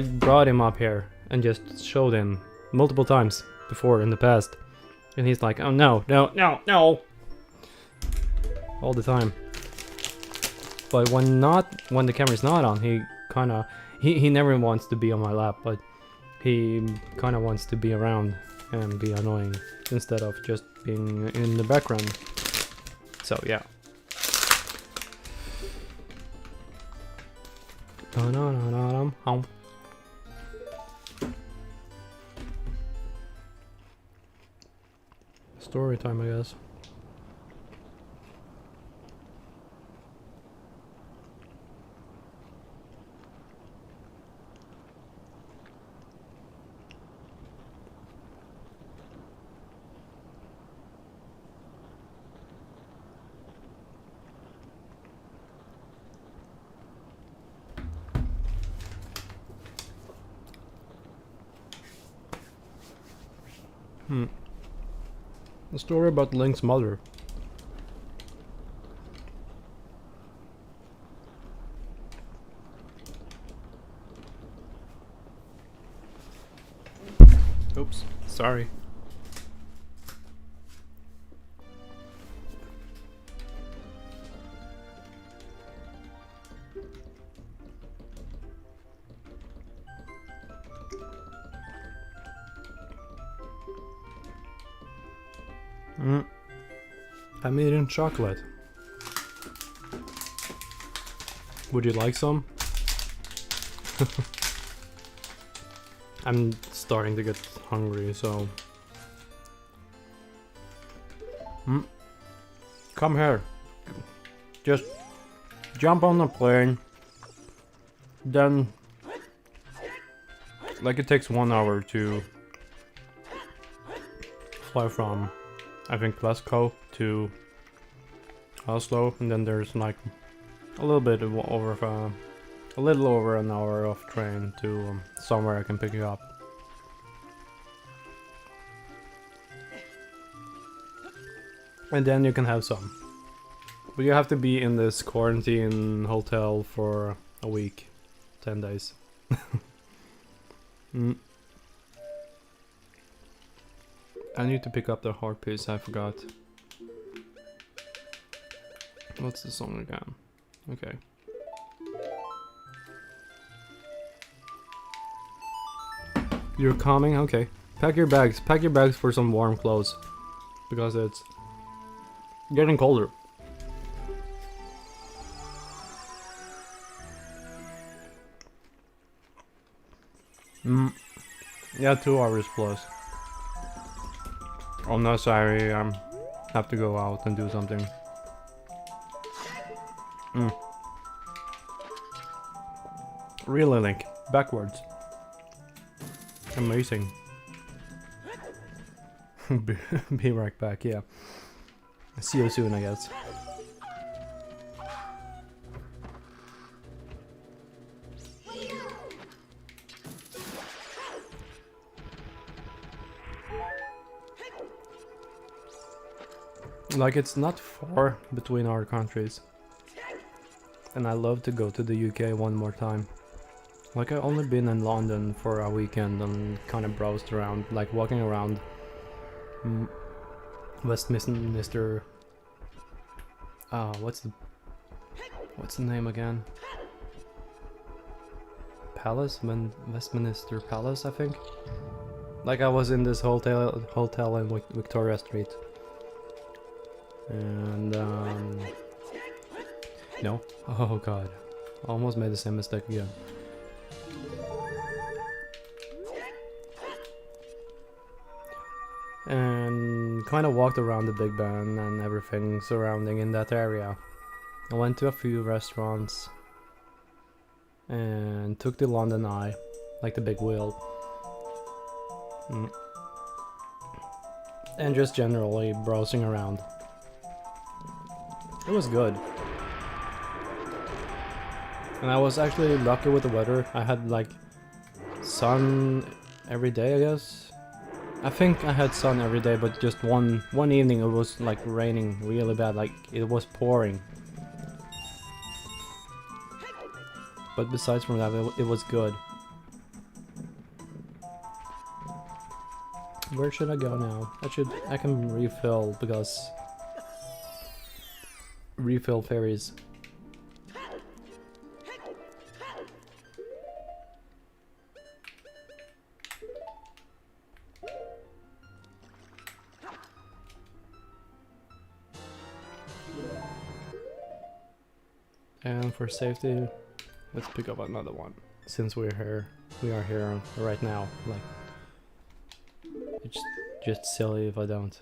brought him up here and just showed him multiple times before in the past, and he's like, oh no, no, no, no, all the time. But when the camera's not on, he kinda he never wants to be on my lap, but he kinda wants to be around and be annoying instead of just being in the background. So yeah. Story time, I guess. A story about Link's mother. Oops, sorry. I made it in chocolate. Would you like some? I'm starting to get hungry, so... Come here. Just jump on the plane. Then... Like it takes 1 hour to fly from, I think, Glasgow to Oslo, and then there's like a little over an hour of train to somewhere I can pick you up. And then you can have some. But you have to be in this quarantine hotel for a week, 10 days. I need to pick up the heart piece, I forgot. What's the song again? Okay. You're coming? Okay. Pack your bags. Pack your bags for some warm clothes. Because it's getting colder. Yeah, 2 hours plus. Oh no, sorry, I have to go out and do something. Really, Link? Backwards. Amazing. Be right back, yeah. See you soon, I guess. Like, it's not far between our countries. And I love to go to the UK one more time. Like, I've only been in London for a weekend and kind of browsed around, like walking around Westminster. What's the name again? Palace? Westminster Palace, I think. Like, I was in this hotel in Victoria Street. And no. Oh god. Almost made the same mistake again. And kind of walked around the Big Ben and everything surrounding in that area. I went to a few restaurants and took the London Eye, like the big wheel. And just generally browsing around. It was good. And I was actually lucky with the weather. I had like sun every day, I guess. I think I had sun every day, but just one evening it was like raining really bad, like it was pouring. But besides from that, it was good. Where should I go now? I can refill because refill fairies. And for safety, let's pick up another one. Since we are here right now. Like, it's just silly if I don't.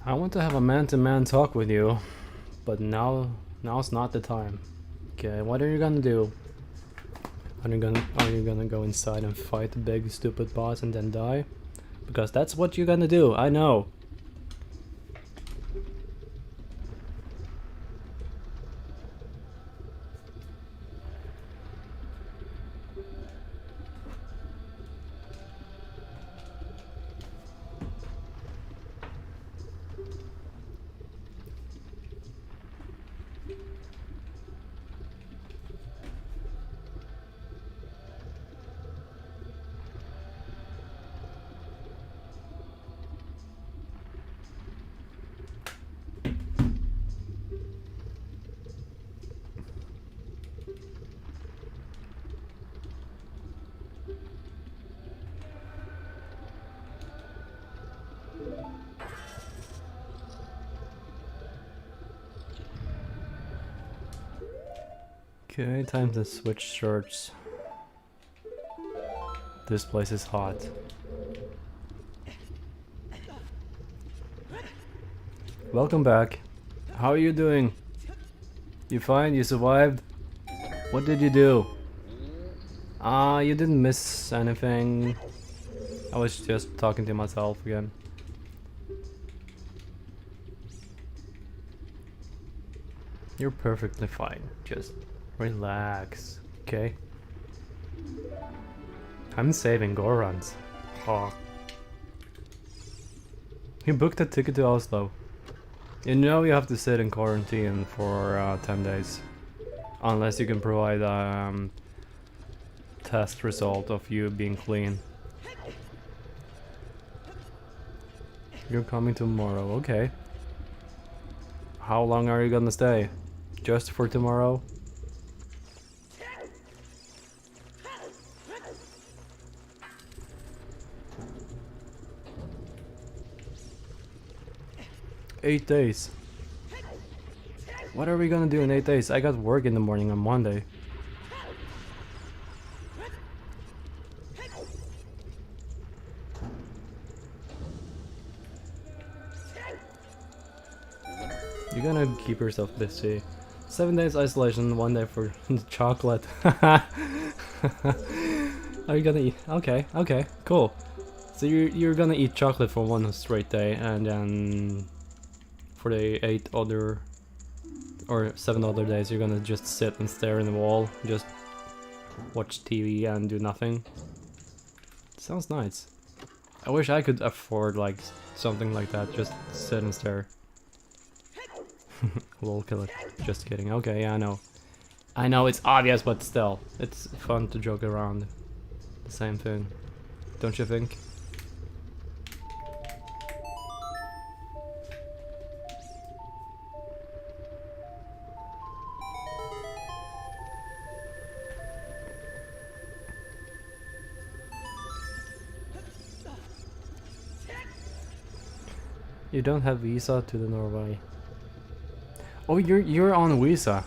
I want to have a man-to-man talk with you, but now's not the time. Okay, what are you gonna do? Are you gonna go inside and fight the big stupid boss and then die? Because that's what you're gonna do, I know. Okay, time to switch shirts. This place is hot. Welcome back. How are you doing? You fine? You survived? What did you do? You didn't miss anything. I was just talking to myself again. You're perfectly fine. Just relax, okay? I'm saving Gorons. Oh. You booked a ticket to Oslo. You know you have to sit in quarantine for 10 days. Unless you can provide a test result of you being clean. You're coming tomorrow, okay. How long are you gonna stay? Just for tomorrow? Eight days. What are we gonna do in 8 days? I got work in the morning on Monday. You're gonna keep yourself busy. 7 days isolation, 1 day for chocolate. Are you gonna eat? Okay, okay, cool. So you're gonna eat chocolate for 1 straight day, and then for the 8 other or 7 other days you're gonna just sit and stare in the wall, just watch TV and do nothing. Sounds nice. I wish I could afford like something like that. Just sit and stare. We'll kill it. Just kidding. Okay, yeah, I know. I know it's obvious, but still, it's fun to joke around. The same thing, don't you think? You don't have visa to the Norway. Oh, you're on visa.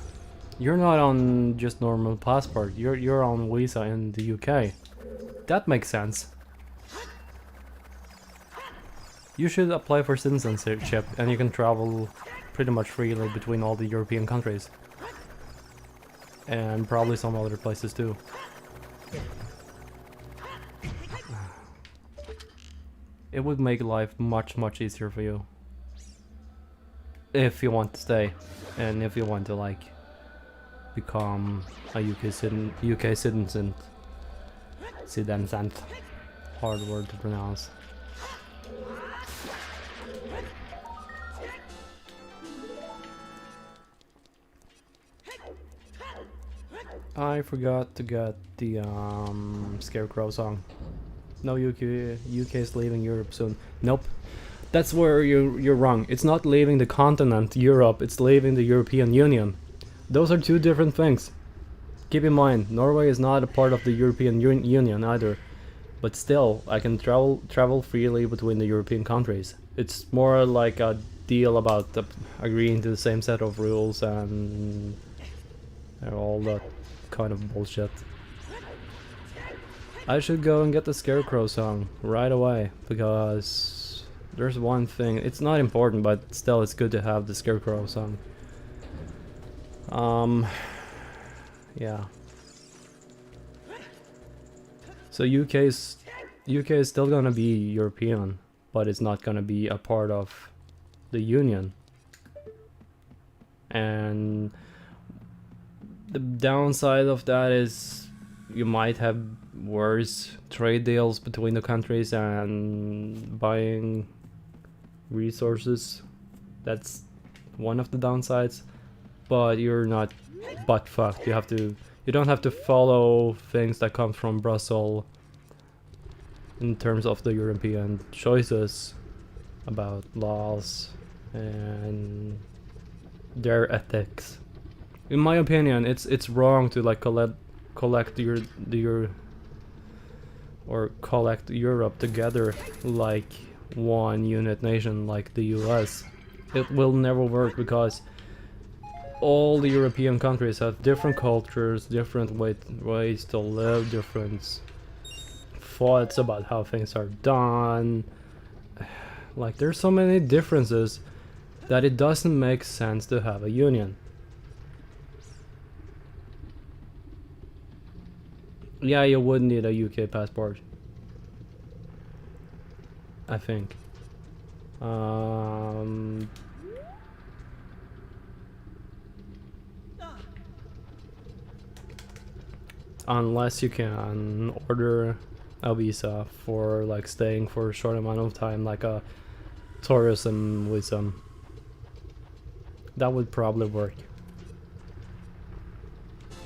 You're not on just normal passport. You're on visa in the UK. That makes sense. You should apply for citizenship, and you can travel pretty much freely between all the European countries. And probably some other places too. It would make life much easier for you. If you want to stay, and if you want to like become a UK citizen. Citizen. Hard word to pronounce. I forgot to get the Scarecrow song. No, UK is leaving Europe soon. Nope. That's where you're wrong. It's not leaving the continent Europe, it's leaving the European Union. Those are two different things. Keep in mind, Norway is not a part of the European Union either. But still, I can travel freely between the European countries. It's more like a deal about agreeing to the same set of rules and all that kind of bullshit. I should go and get the Scarecrow song right away, because there's one thing, it's not important, but still it's good to have the Scarecrow song. Yeah. So UK is still gonna be European, but it's not gonna be a part of the Union. And the downside of that is you might have worse trade deals between the countries and buying resources. That's one of the downsides, but you're not butt fucked. You don't have to follow things that come from Brussels in terms of the European choices about laws and their ethics. In my opinion, it's wrong to like collect Europe together like one unit nation like the US. It will never work because all the European countries have different cultures, different ways to live, different thoughts about how things are done. Like, there's so many differences that it doesn't make sense to have a union. Yeah, you would need a UK passport, I think. Unless you can order a visa for like staying for a short amount of time, like a tourism visa. That would probably work.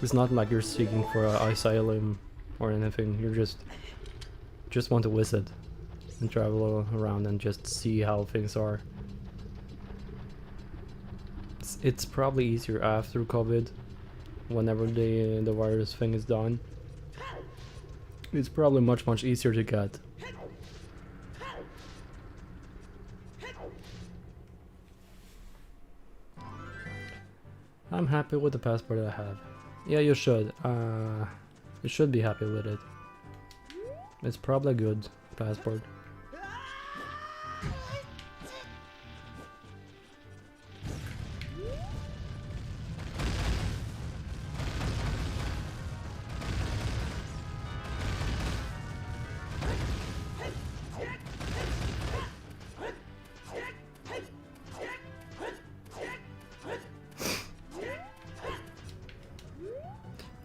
It's not like you're seeking for an asylum or anything. You just want to visit and travel around and just see how things are. It's probably easier after COVID, whenever the virus thing is done. It's probably much easier to get. I'm happy with the passport I have. Yeah, you should. You should be happy with it. It's probably a good passport.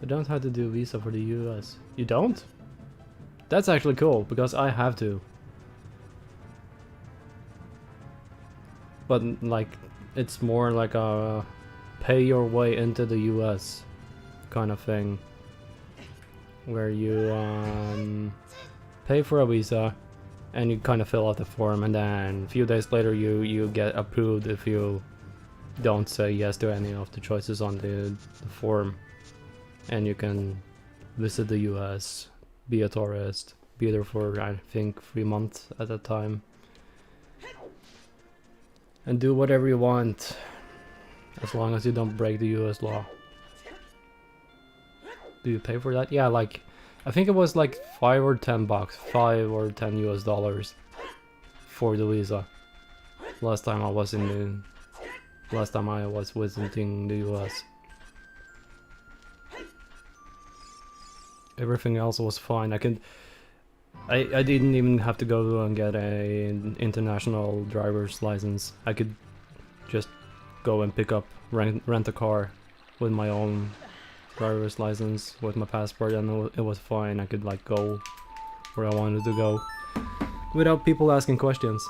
I don't have to do visa for the US. You don't? That's actually cool, because I have to. but like it's more like a pay your way into the US kind of thing, where you pay for a visa and you kind of fill out the form, and then a few days later you get approved if you don't say yes to any of the choices on the form, and you can visit the US, be a tourist, be there for I think 3 months at a time, and do whatever you want as long as you don't break the US law. Do you pay for that? Yeah, like I think it was like $5 or $10, $5 or $10 US for the visa. Last time I was visiting the US. Everything else was fine. I didn't even have to go and get an international driver's license. I could just go and rent a car with my own driver's license with my passport, and it was fine. I could like go where I wanted to go without people asking questions.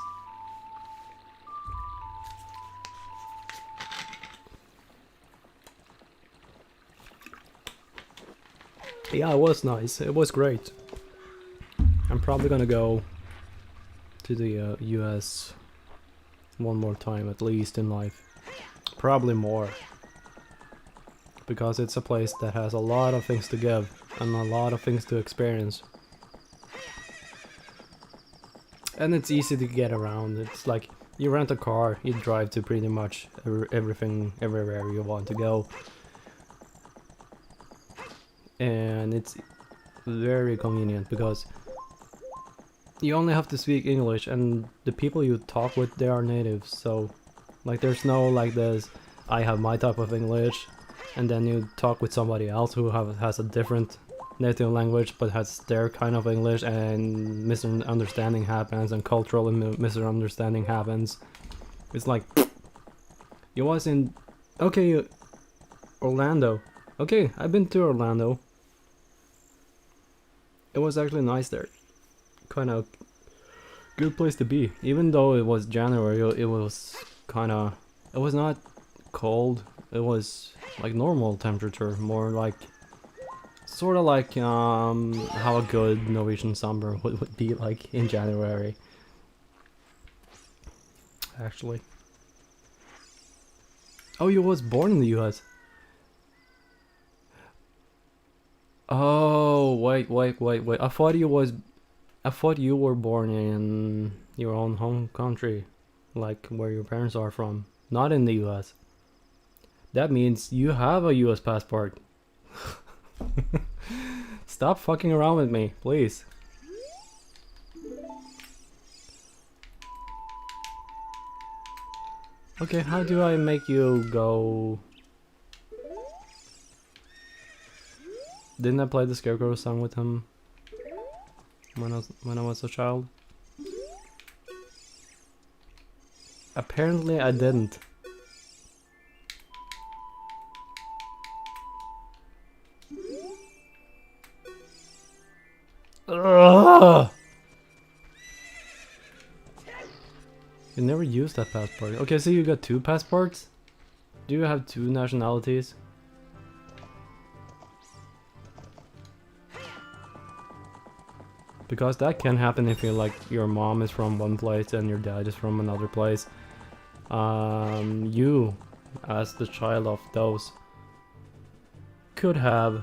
Yeah, it was nice. It was great. I'm probably gonna go to the US one more time at least in life. Probably more. Because it's a place that has a lot of things to give and a lot of things to experience. And it's easy to get around. It's like you rent a car, you drive to pretty much everywhere you want to go. And it's very convenient because you only have to speak English, and the people you talk with, they are natives. So like there's no like this, I have my type of English, and then you talk with somebody else who has a different native language but has their kind of English, and misunderstanding happens and cultural misunderstanding happens. It's like you was in Orlando. Okay, I've been to Orlando. It was actually nice there. Kind of good place to be. Even though it was January, it was not cold. It was like normal temperature, more like sort of like how a good Norwegian summer would be like in January. Actually. Oh, you was born in the US. Oh, wait. I thought you were born in your own home country, like where your parents are from, not in the US. That means you have a US passport. Stop fucking around with me, please. Okay, how do I make you go? Didn't I play the Scarecrow song with him when I was a child? Apparently I didn't. Ugh! You never used that passport. Okay, so you got 2 passports? Do you have 2 nationalities? Because that can happen if you like your mom is from one place and your dad is from another place. You, as the child of those, could have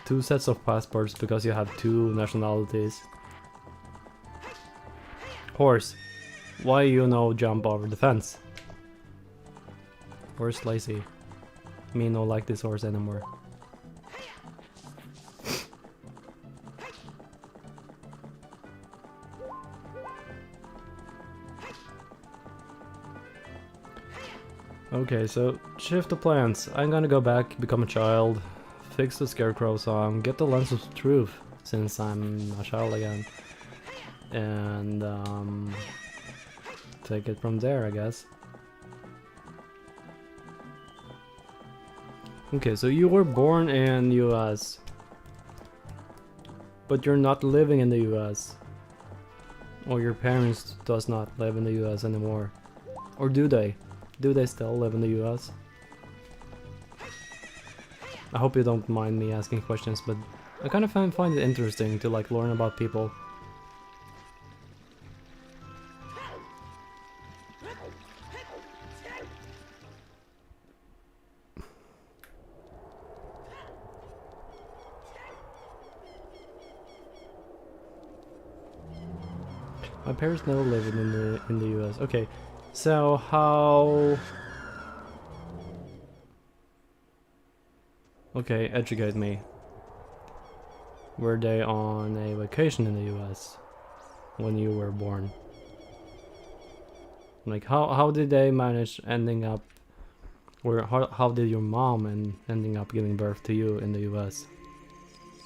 2 sets of passports because you have 2 nationalities. Horse, why you jump over the fence? Where's Lacey? Me no like this horse anymore. Okay, so shift the plans. I'm gonna go back, become a child, fix the Scarecrow song, get the Lens of Truth, since I'm a child again, and take it from there, I guess. Okay, so you were born in US, but you're not living in the US, or your parents does not live in the US anymore. Or do they? Do they still live in the US? I hope you don't mind me asking questions, but I kind of find it interesting to like learn about people. My parents never lived in the US. Okay, so how? Okay, educate me. Were they on a vacation in the US when you were born? Like how did they manage ending up, or how did your mom ending up giving birth to you in the US?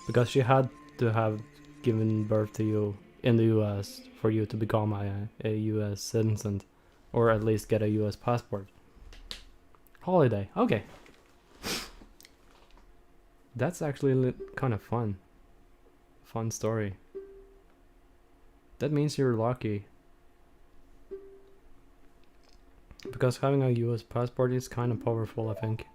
Because she had to have given birth to you in the US for you to become a US citizen, or at least get a US passport. Holiday, okay. That's actually kind of fun. Fun story. That means you're lucky. Because having a US passport is kind of powerful, I think.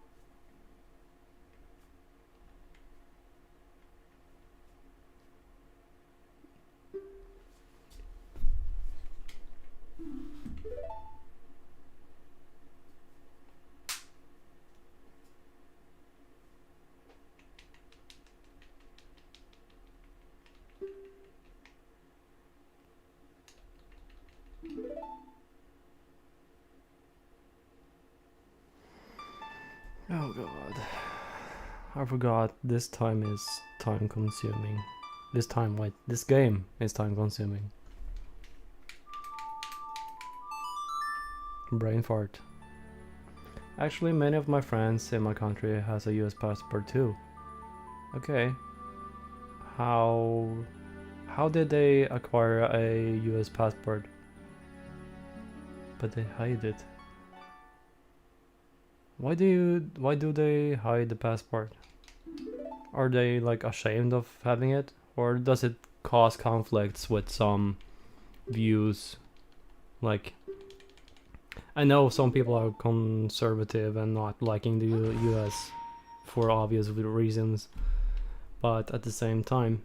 Oh god. I forgot this time is time consuming. This game is time consuming. Brain fart. Actually, many of my friends in my country has a US passport too. Okay. How did they acquire a US passport? But they hide it. Why do they hide the passport? Are they like ashamed of having it? Or does it cause conflicts with some views? Like, I know some people are conservative and not liking the US for obvious reasons, but at the same time,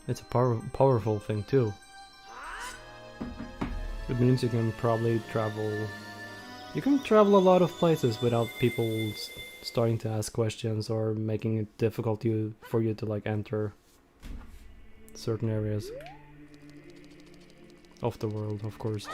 it's a powerful thing too. It means you can probably travel. You can travel a lot of places without people starting to ask questions or making it difficult for you to like enter certain areas of the world, of course.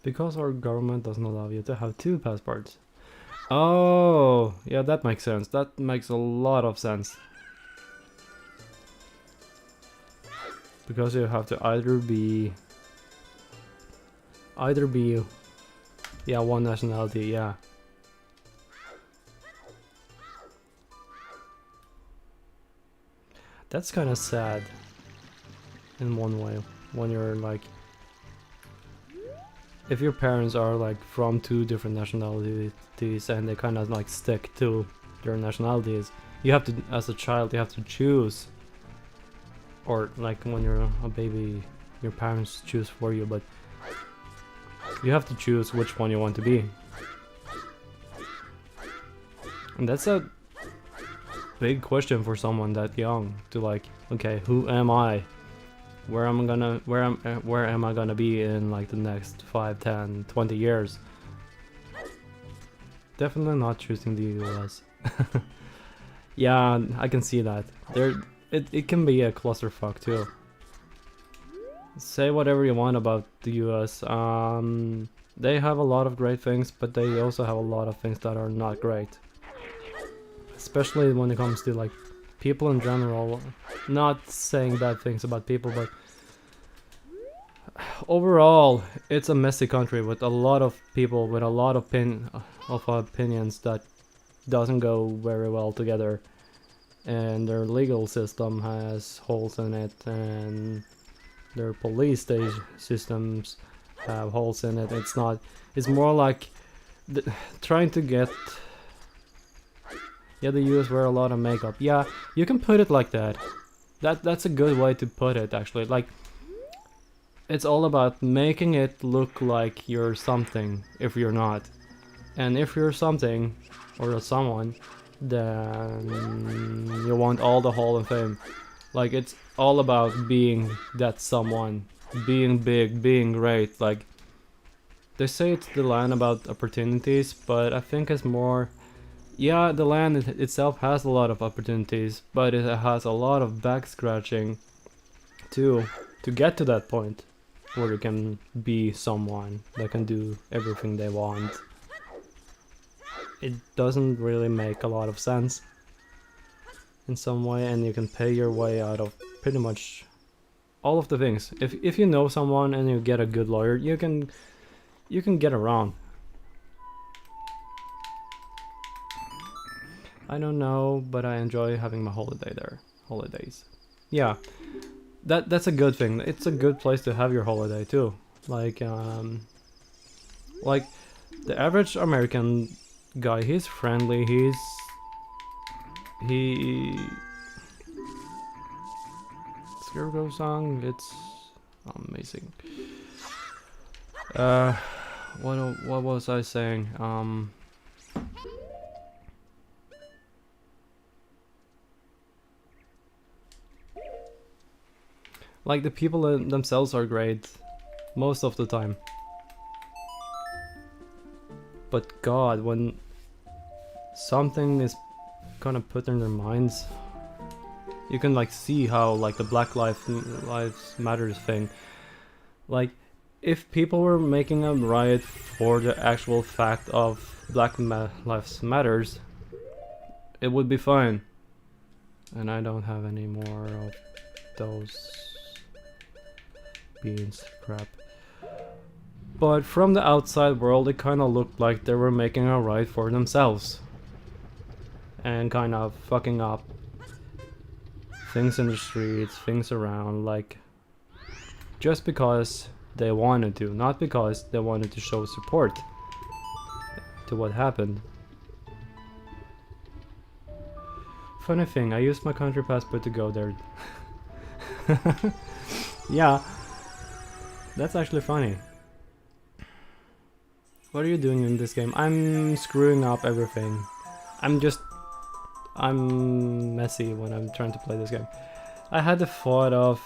Because our government doesn't allow you to have two passports. Oh, yeah, that makes sense. That makes a lot of sense. Because you have to either be, yeah, one nationality, yeah. That's kind of sad in one way, when you're like, if your parents are like from two different nationalities and they kind of like stick to their nationalities, you have to, as a child, you have to choose. Or like when you're a baby, your parents choose for you, but you have to choose which one you want to be. And that's a big question for someone that young to like, okay, who am I? Where am I gonna be in like the next 5, 10, 20 years? Definitely not choosing the US. Yeah, I can see that. It can be a clusterfuck too. Say whatever you want about the US. They have a lot of great things, but they also have a lot of things that are not great. Especially when it comes to like people in general. Not saying bad things about people, but overall, it's a messy country with a lot of people with a lot of opinions that doesn't go very well together, and their legal system has holes in it, and their police systems have holes in it. It's not. It's more like trying to get. Yeah, the US wear a lot of makeup. Yeah, you can put it like that. That's a good way to put it, actually. Like, it's all about making it look like you're something if you're not. And if you're something, or someone, then you want all the Hall of Fame. Like, it's all about being that someone. Being big, being great. Like, they say it's the land about opportunities, but I think it's more... Yeah, the land itself has a lot of opportunities, but it has a lot of back scratching too, to get to that point where you can be someone that can do everything they want. It doesn't really make a lot of sense in some way, and you can pay your way out of pretty much all of the things. If you know someone and you get a good lawyer, you can get around. I don't know, but I enjoy having my holiday there. Holidays. Yeah. That's a good thing. It's a good place to have your holiday too. Like the average American guy, he's friendly, Scarecrow song, it's amazing. What was I saying? Like, the people themselves are great most of the time. But God, when something is kind of put in their minds, you can like see how like the Black Lives Matters thing, like if people were making a riot for the actual fact of Lives Matters, it would be fine. And I don't have any more of those beans crap. But from the outside world, it kind of looked like they were making a riot for themselves and kind of fucking up things in the streets, things around, like just because they wanted to, not because they wanted to show support to what happened. Funny thing, I used my country passport to go there. Yeah, that's actually funny. What are you doing in this game? I'm screwing up everything. I'm messy when I'm trying to play this game. I had the thought of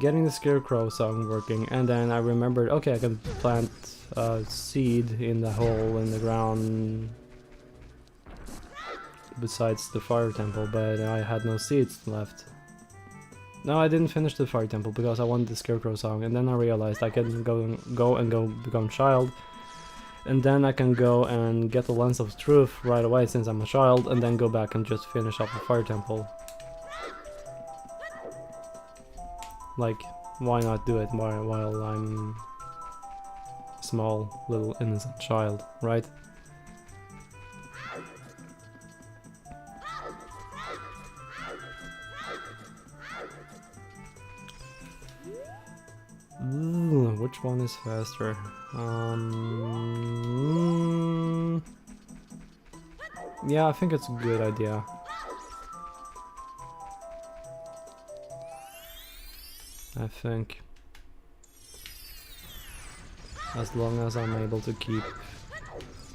getting the Scarecrow song working, and then I remembered, okay, I can plant a seed in the hole in the ground besides the fire temple, but I had no seeds left. No, I didn't finish the fire temple because I wanted the Scarecrow song, and then I realized I can go become child, and then I can go and get the Lens of Truth right away since I'm a child, and then go back and just finish up the fire temple. Like, why not do it while I'm a small, little, innocent child, right? Ooh, which one is faster? Yeah, I think it's a good idea. I think. As long as I'm able to keep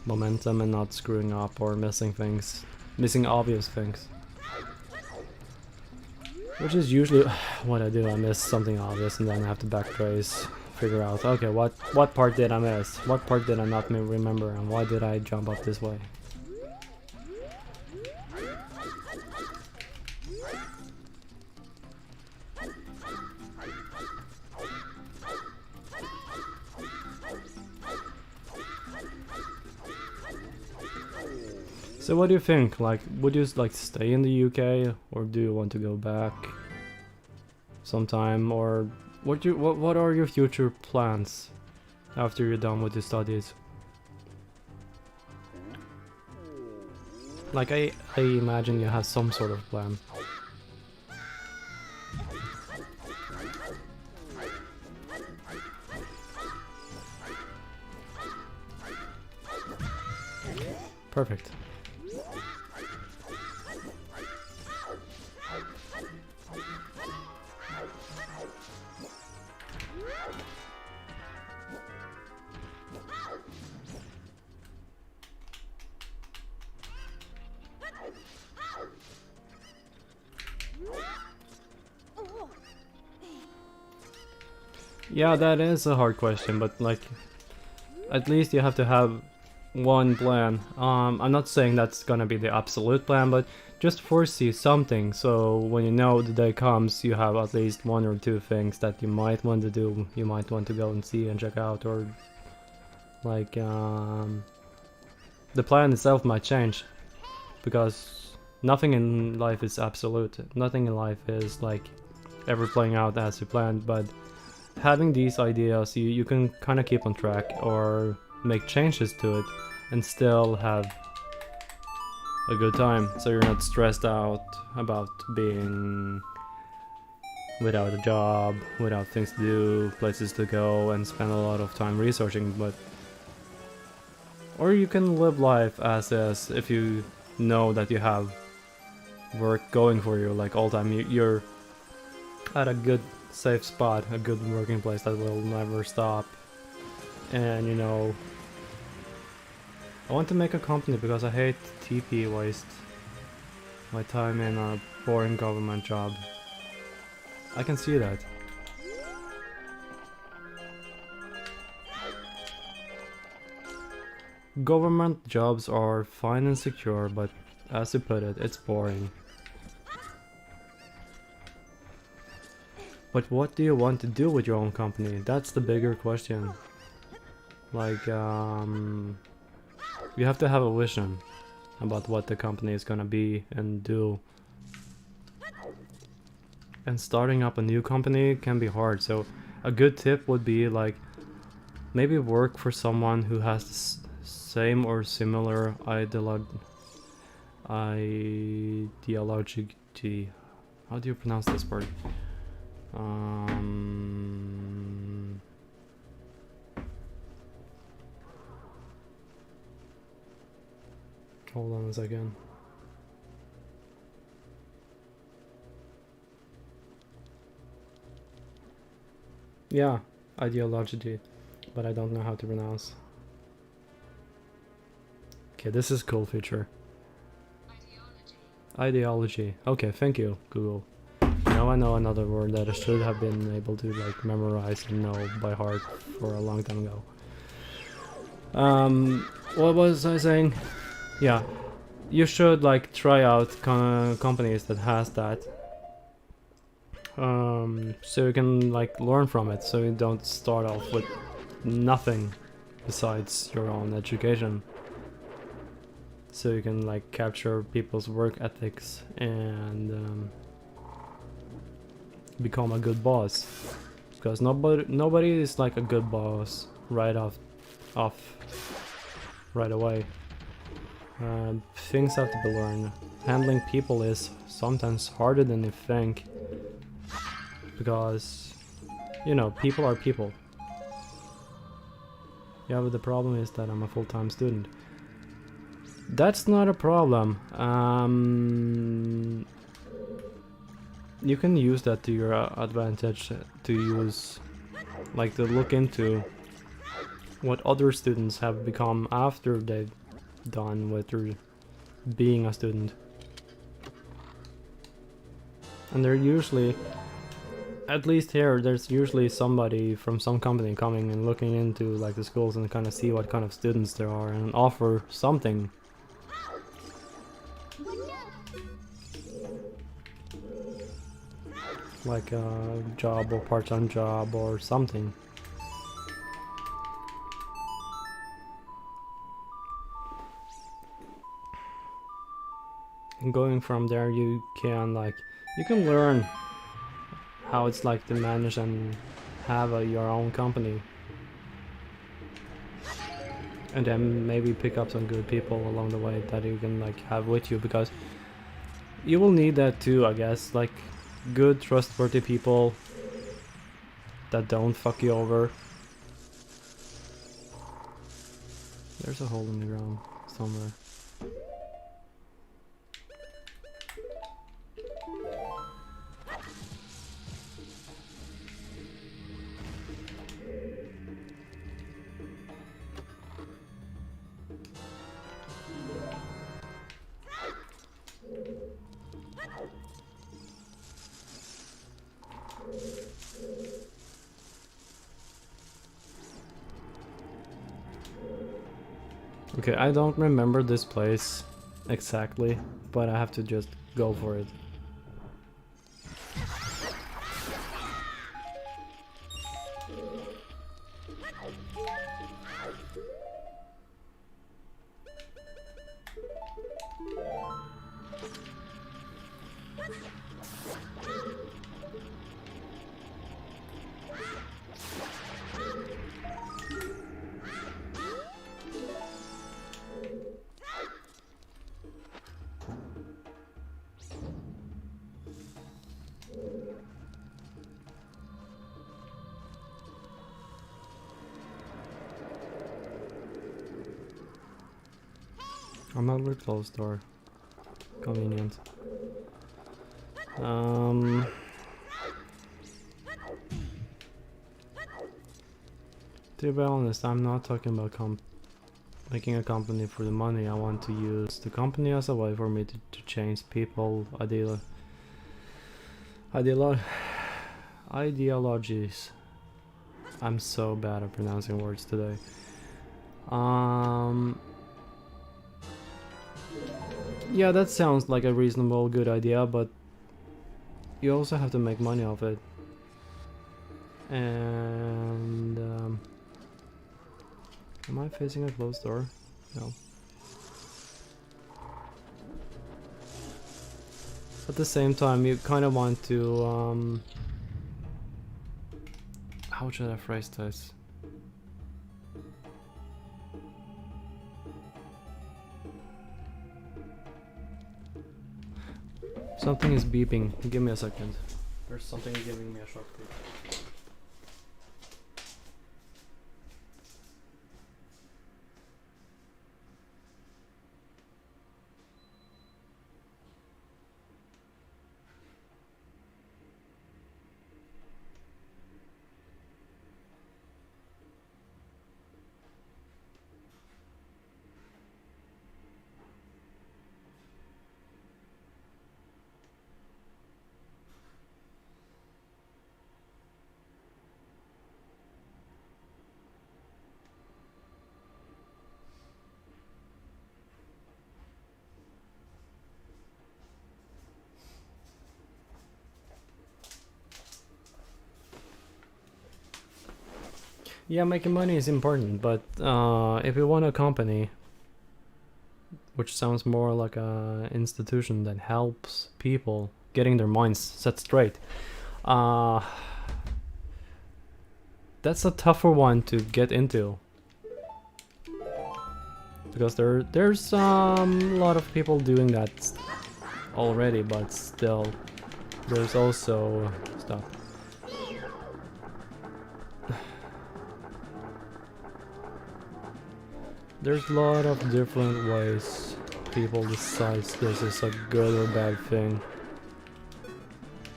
momentum and not screwing up or missing things. Missing obvious things. Which is usually what I do. I miss something obvious and then I have to backtrace, figure out, okay, what part did I miss? What part did I not remember, and why did I jump up this way? So what do you think? Like, would you like stay in the UK, or do you want to go back sometime, or what are your future plans after you're done with your studies? Like, I imagine you have some sort of plan. Perfect. Yeah, that is a hard question, but like, at least you have to have one plan. I'm not saying that's gonna be the absolute plan, but just foresee something, so when you know the day comes, you have at least one or two things that you might want to do, you might want to go and see and check out, or like, the plan itself might change, because nothing in life is absolute. Nothing in life is like ever playing out as you planned, but having these ideas, you can kind of keep on track or make changes to it and still have a good time, so you're not stressed out about being without a job, without things to do, places to go, and spend a lot of time researching. But or you can live life as is if you know that you have work going for you, like all time. You're at a good safe spot, a good working place that will never stop. And you know, I want to make a company because I hate TP waste my time in a boring government job. I can see that. Government jobs are fine and secure, but as you put it, it's boring. But what do you want to do with your own company? That's the bigger question. Like, you have to have a vision about what the company is gonna be and do. And starting up a new company can be hard, so a good tip would be like, maybe work for someone who has the same or similar ideology. How do you pronounce this word? Hold on a second. Yeah, ideology, but I don't know how to pronounce. Okay, this is a cool feature. Ideology. Okay, thank you, Google. Now I know another word that I should have been able to like memorize and know by heart for a long time ago. What was I saying? Yeah, you should like try out companies that has that, so you can like learn from it, so you don't start off with nothing besides your own education. So you can like capture people's work ethics and become a good boss, because nobody is like a good boss right right away. Things have to be learned. Handling people is sometimes harder than you think, because you know, people are people. Yeah, but the problem is that I'm a full-time student. That's not a problem. You can use that to your advantage, to use, like, to look into what other students have become after they've done with their being a student. And they're usually, at least here, there's usually somebody from some company coming and looking into like the schools and kind of see what kind of students there are and offer something. Like a job or part-time job or something. And going from there, you can learn how it's like to manage and have your own company, and then maybe pick up some good people along the way that you can like have with you, because you will need that too, I guess. Like good, trustworthy people that don't fuck you over. There's a hole in the ground somewhere. Okay, I don't remember this place exactly, but I have to just go for it. Another closed door. Convenient. To be honest, I'm not talking about making a company for the money. I want to use the company as a way for me to change people, ideologies. I'm so bad at pronouncing words today. Yeah, that sounds like a reasonable, good idea, but you also have to make money off it. And am I facing a closed door? No. At the same time, you kind of want to how should I phrase this? Something is beeping. Give me a second. There's something giving me a shock beep. Yeah, making money is important, but if you want a company, which sounds more like an institution that helps people getting their minds set straight, that's a tougher one to get into. Because there's a lot of people doing that already, but still, there's also stuff. There's a lot of different ways people decide this is a good or bad thing.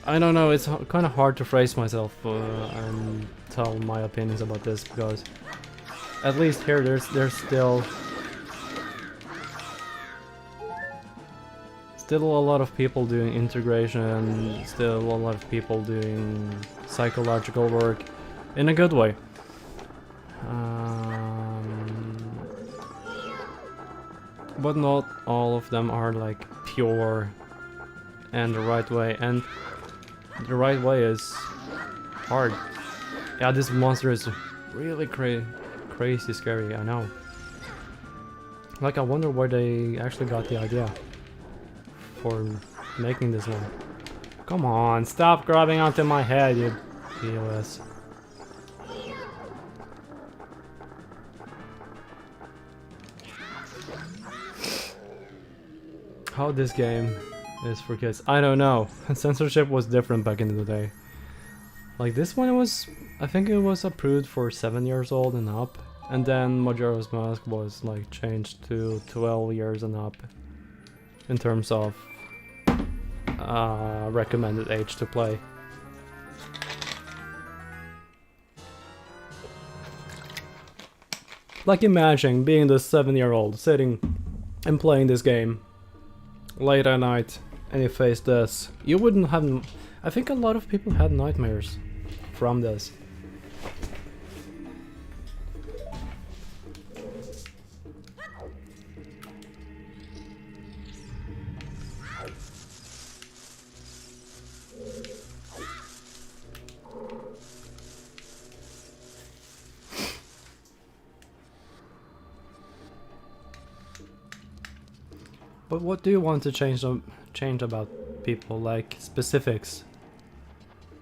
I don't know, it's kind of hard to phrase myself and tell my opinions about this, because at least here there's still a lot of people doing integration, still a lot of people doing psychological work in a good way. But not all of them are like pure and the right way, and the right way is hard. Yeah, this monster is really crazy scary, I know. Like, I wonder where they actually got the idea for making this one. Come on, stop grabbing onto my head, you POS. How this game is for kids, I don't know. Censorship was different back in the day. Like, this one was, I think it was approved for 7 years old and up, and then Majora's Mask was like changed to 12 years and up in terms of recommended age to play. Like, imagine being the 7-year-old sitting and playing this game late at night, and you face this. You wouldn't have I think a lot of people had nightmares from this. But what do you want to change about people, like specifics?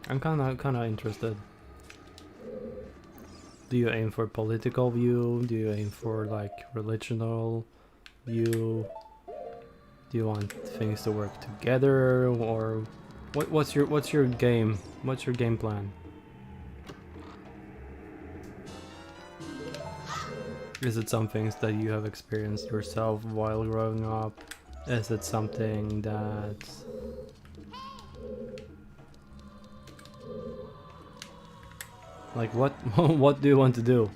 I'm kinda interested. Do you aim for political view? Do you aim for like religional view? Do you want things to work together, or what's your game? What's your game plan? Is it some things that you have experienced yourself while growing up? Is it something that like what what do you want to do?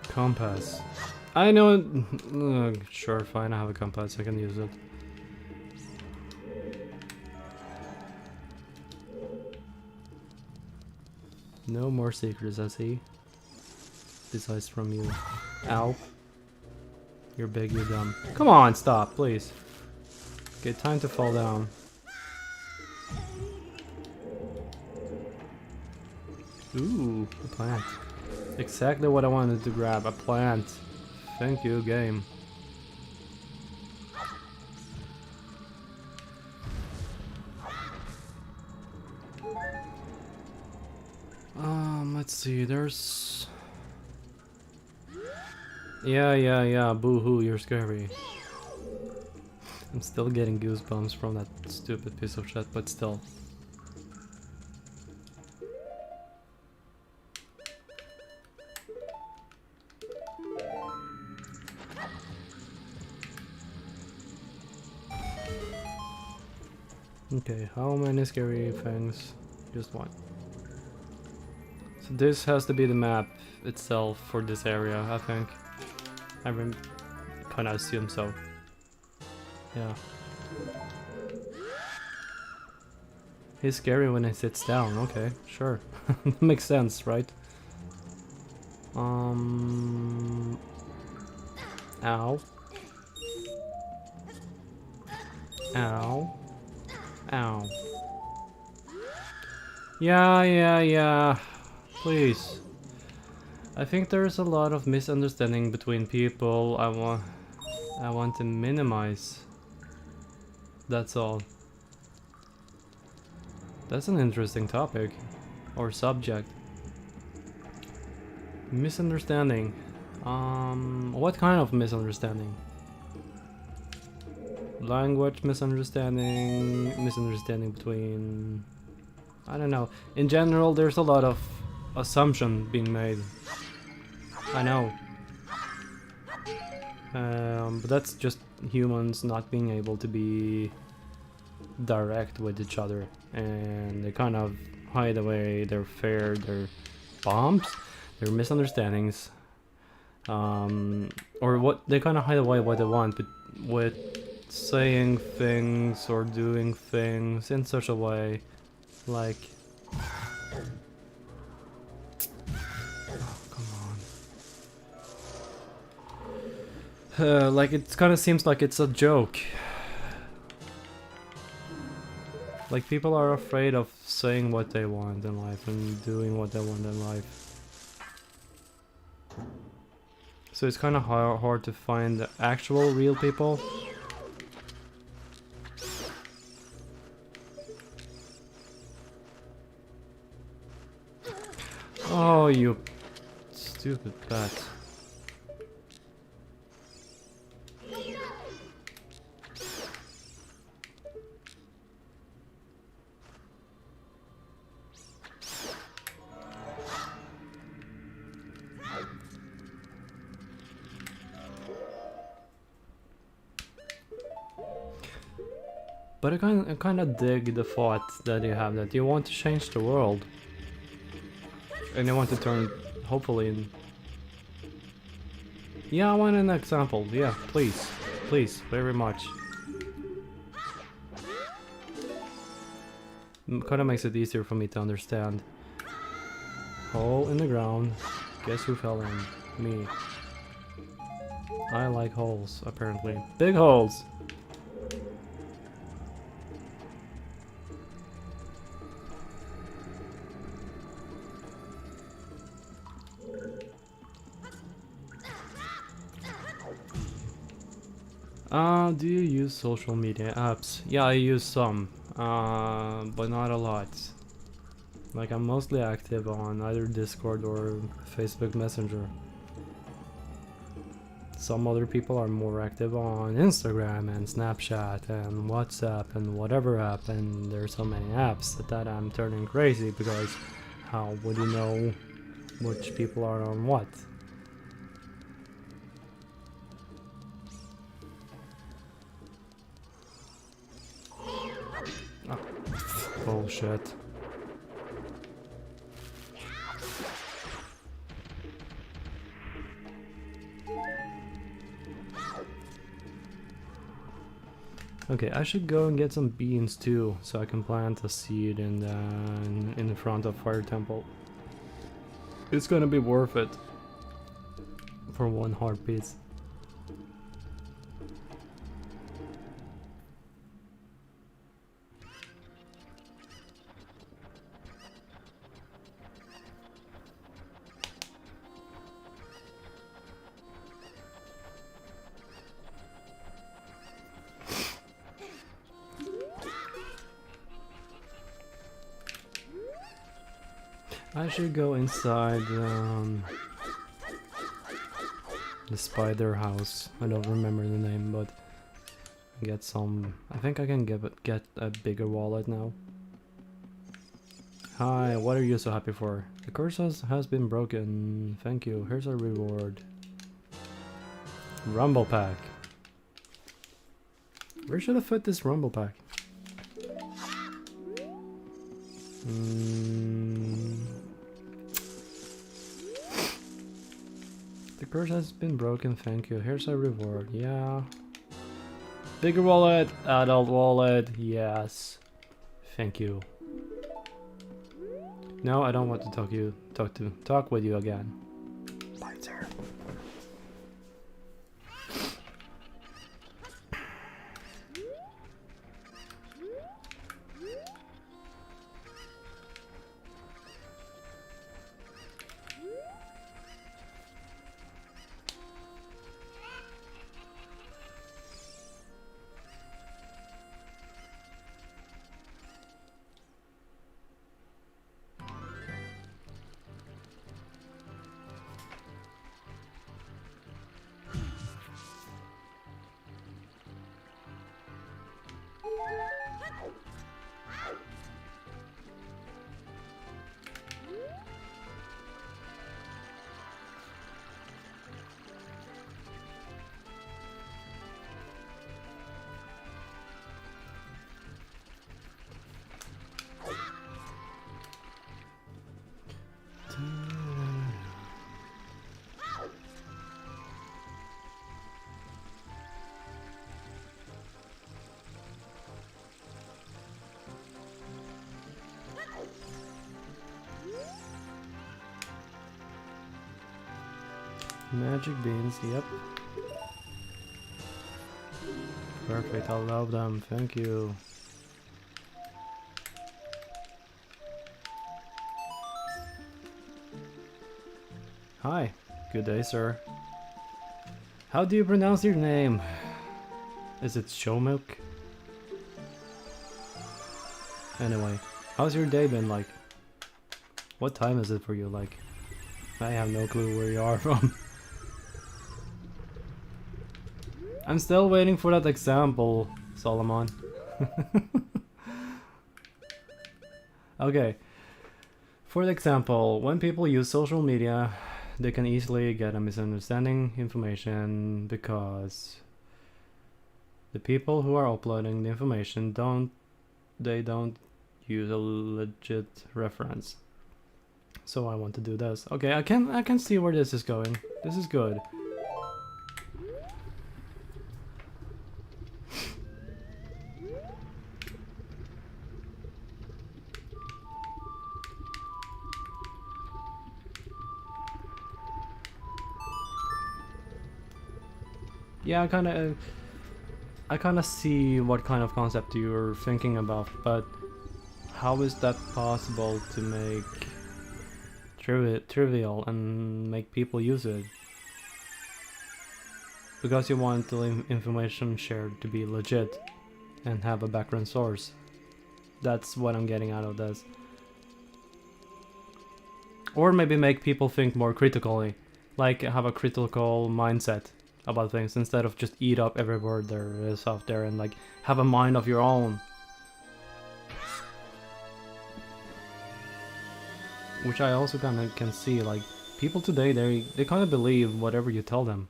Compass. I know. Sure, fine. I have a compass. I can use it. No more secrets, I see. Besides from you. Ow. You're big, you're dumb. Come on, stop, please. Okay, time to fall down. Ooh, a plant. Exactly what I wanted to grab, a plant. Thank you, game. Let's see, there's... Yeah, boo-hoo, you're scary. I'm still getting goosebumps from that stupid piece of shit, but still. Okay, how many scary things? Just one. So this has to be the map itself for this area, I think. I kinda assume so. Yeah. He's scary when he sits down, okay, sure. Makes sense, right? Ow. Ow. Ow. Yeah. Please. I think there's a lot of misunderstanding between people. I want to minimize. That's all. That's an interesting topic or subject. Misunderstanding. What kind of misunderstanding? Language misunderstanding, misunderstanding between... I don't know. In general, there's a lot of assumption being made. I know. But that's just humans not being able to be direct with each other, and they kind of hide away their fear, their bombs, their misunderstandings, or what they kind of hide away what they want, but with saying things or doing things in such a way, like, oh, come on, like it kind of seems like it's a joke. Like, people are afraid of saying what they want in life and doing what they want in life. So it's kind of hard to find the actual real people. Oh, you stupid bat. But I kind of dig the thought that you have, that you want to change the world. And I want to turn, hopefully, in... Yeah, I want an example. Yeah, please. Please, very much. Kinda makes it easier for me to understand. Hole in the ground. Guess who fell in? Me. I like holes, apparently. Big holes! Do you use social media apps? Yeah, I use some, but not a lot. Like, I'm mostly active on either Discord or Facebook Messenger. Some other people are more active on Instagram and Snapchat and WhatsApp and whatever app, and there's so many apps that I'm turning crazy because how would you know which people are on what? Oh, bullshit. Okay, I should go and get some beans too, so I can plant a seed in the front of Fire Temple. It's gonna be worth it for one heart piece. I should go inside the spider house. I don't remember the name, but get some. I think I can get a bigger wallet now. Hi, what are you so happy for? The curse has been broken. Thank you. Here's a reward. Rumble pack. Where should I fit this rumble pack? The curse has been broken, thank you. Here's a reward, yeah. Bigger wallet, adult wallet, yes. Thank you. No, I don't want to talk with you again. Bye, sir. Magic beans, yep. Perfect, I love them, thank you. Hi, good day, sir. How do you pronounce your name? Is it Showmilk? Anyway, how's your day been like? What time is it for you like? I have no clue where you are from. I'm still waiting for that example, Solomon. Okay. For the example, when people use social media, they can easily get a misunderstanding information because the people who are uploading the information don't use a legit reference. So I want to do this. Okay, I can see where this is going. This is good. Yeah, I kind of see what kind of concept you're thinking about, but how is that possible to make trivial and make people use it? Because you want the information shared to be legit and have a background source. That's what I'm getting out of this. Or maybe make people think more critically, like have a critical mindset about things instead of just eat up every word there is out there and like have a mind of your own. Which I also kind of can see, like people today they kind of believe whatever you tell them.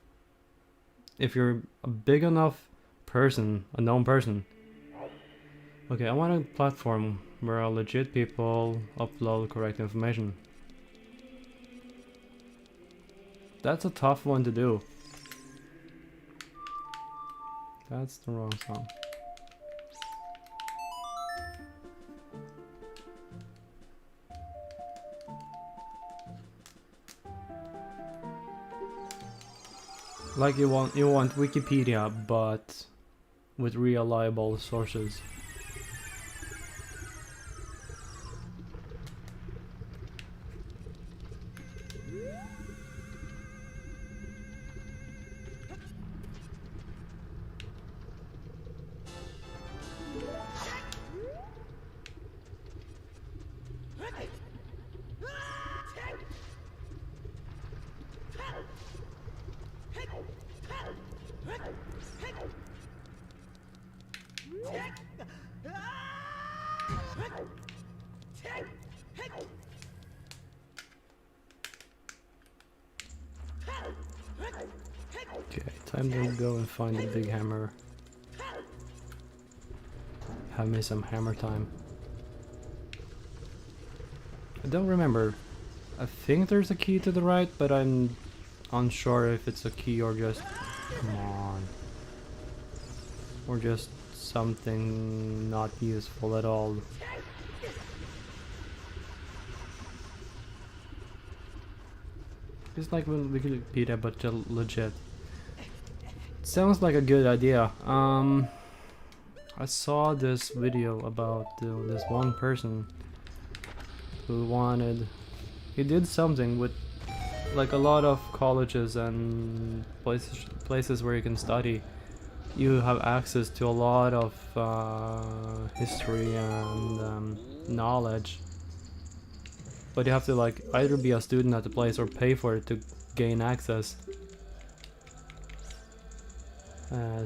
If you're a big enough person, a known person. Okay, I want a platform where legit people upload correct information. That's a tough one to do. That's the wrong song. Like you want Wikipedia, but with reliable sources. Okay, time to go and find the big hammer. Have me some hammer time. I don't remember. I think there's a key to the right, but I'm unsure if it's a key or just... Come on. Or just something not useful at all. It's like Wikipedia, but legit. Sounds like a good idea. I saw this video about this one person who he did something with like a lot of colleges and places where you can study. You have access to a lot of history and knowledge, but you have to like either be a student at the place or pay for it to gain access.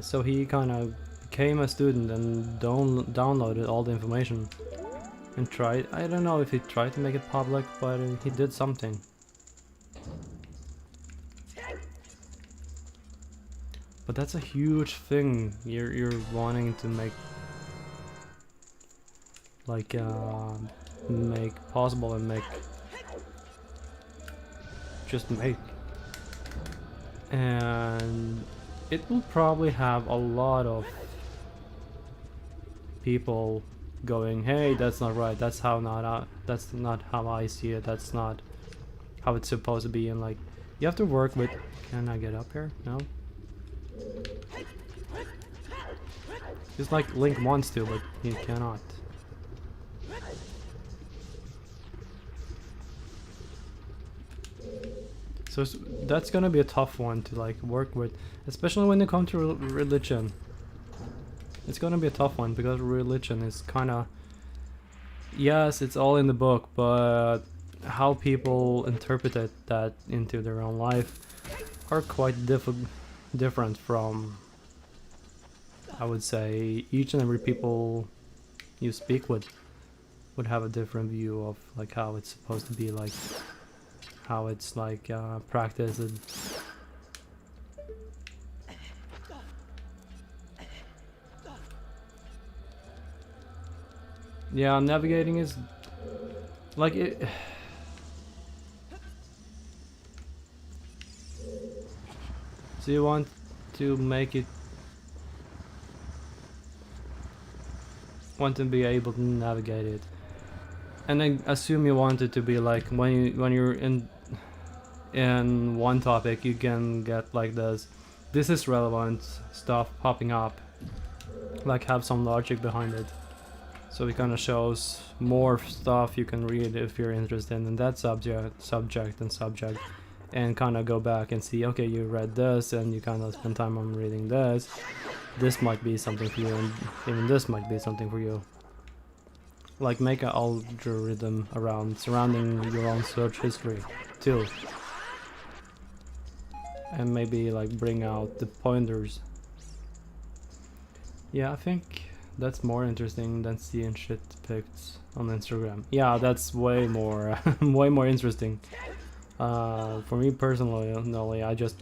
So he kind of became a student and downloaded all the information and tried. I don't know if he tried to make it public, but he did something. But that's a huge thing. You're wanting to make like make possible and make just make, and it will probably have a lot of people going, hey, that's not right, that's not how I see it, that's not how it's supposed to be. And like you have to work with... Can I get up here? No? It's like Link wants to, but he cannot. So that's gonna be a tough one to like work with, especially when it comes to religion. It's gonna be a tough one because religion is kinda... Yes, it's all in the book, but how people interpret that into their own life are quite different from, I would say, each and every people you speak with would have a different view of like how it's supposed to be, like how it's like practiced. Yeah, navigating is like So you want to make it, want to be able to navigate it, and I assume you want it to be like when you're in one topic, you can get like this is relevant stuff popping up, like have some logic behind it. So it kind of shows more stuff you can read if you're interested in that subject, and kind of go back and see, okay, you read this and you kind of spend time on reading this. This might be something for you, and even this might be something for you. Like make an algorithm surrounding your own search history too. And maybe like bring out the pointers. Yeah, I think that's more interesting than seeing shit pics on Instagram. Yeah, that's way more way more interesting. For me personally, I just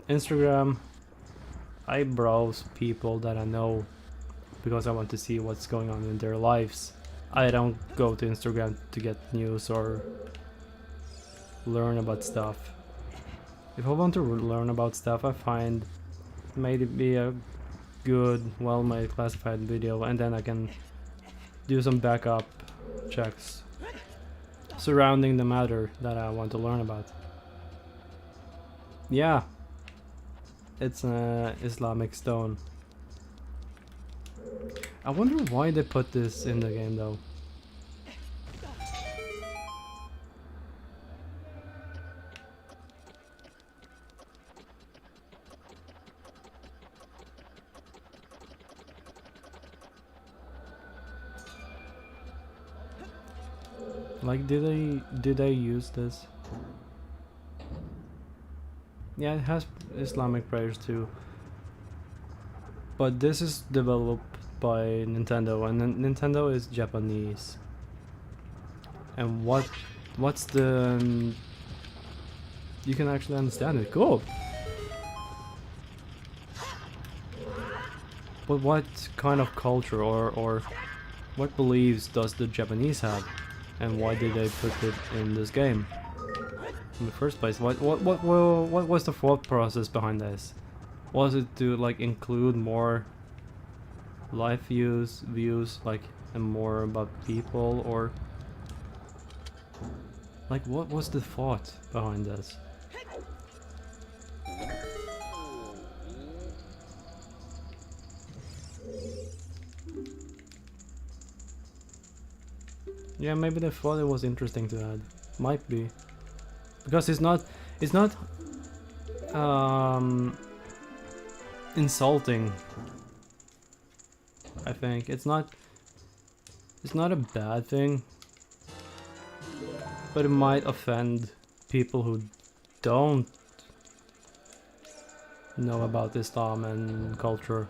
Instagram, I browse people that I know because I want to see what's going on in their lives. I don't go to Instagram to get news or learn about stuff. If I want to learn about stuff, I find maybe a good, well-made classified video, and then I can do some backup checks surrounding the matter that I want to learn about. Yeah, it's an Islamic stone. I wonder why they put this in the game though. Like, did they use this? Yeah, it has Islamic prayers too. But this is developed by Nintendo, and Nintendo is Japanese. And what's the you can actually understand it. Cool. But what kind of culture or what beliefs does the Japanese have? And why did they put it in this game in the first place? What was the thought process behind this? Was it to like include more life views like, and more about people, or like what was the thought behind this? Yeah, maybe they thought it was interesting to add. Might be. Because it's not insulting. I think it's not a bad thing, but it might offend people who don't know about Islam and culture.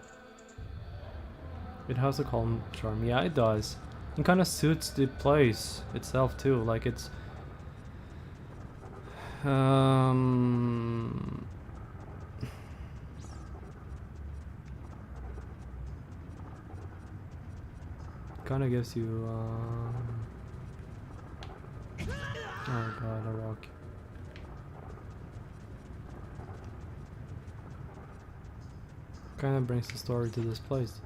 It has a calm charm. Yeah, it does. It kind of suits the place itself too. Like it's kind of gives you oh god, a rock. Kind of brings the story to this place.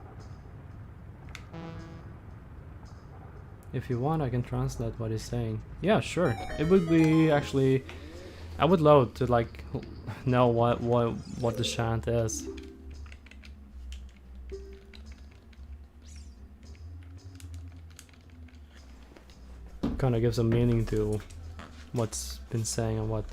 If you want, I can translate what he's saying. Yeah, sure. It would be actually, I would love to like know what the chant is. Kind of gives a meaning to what's been saying and what.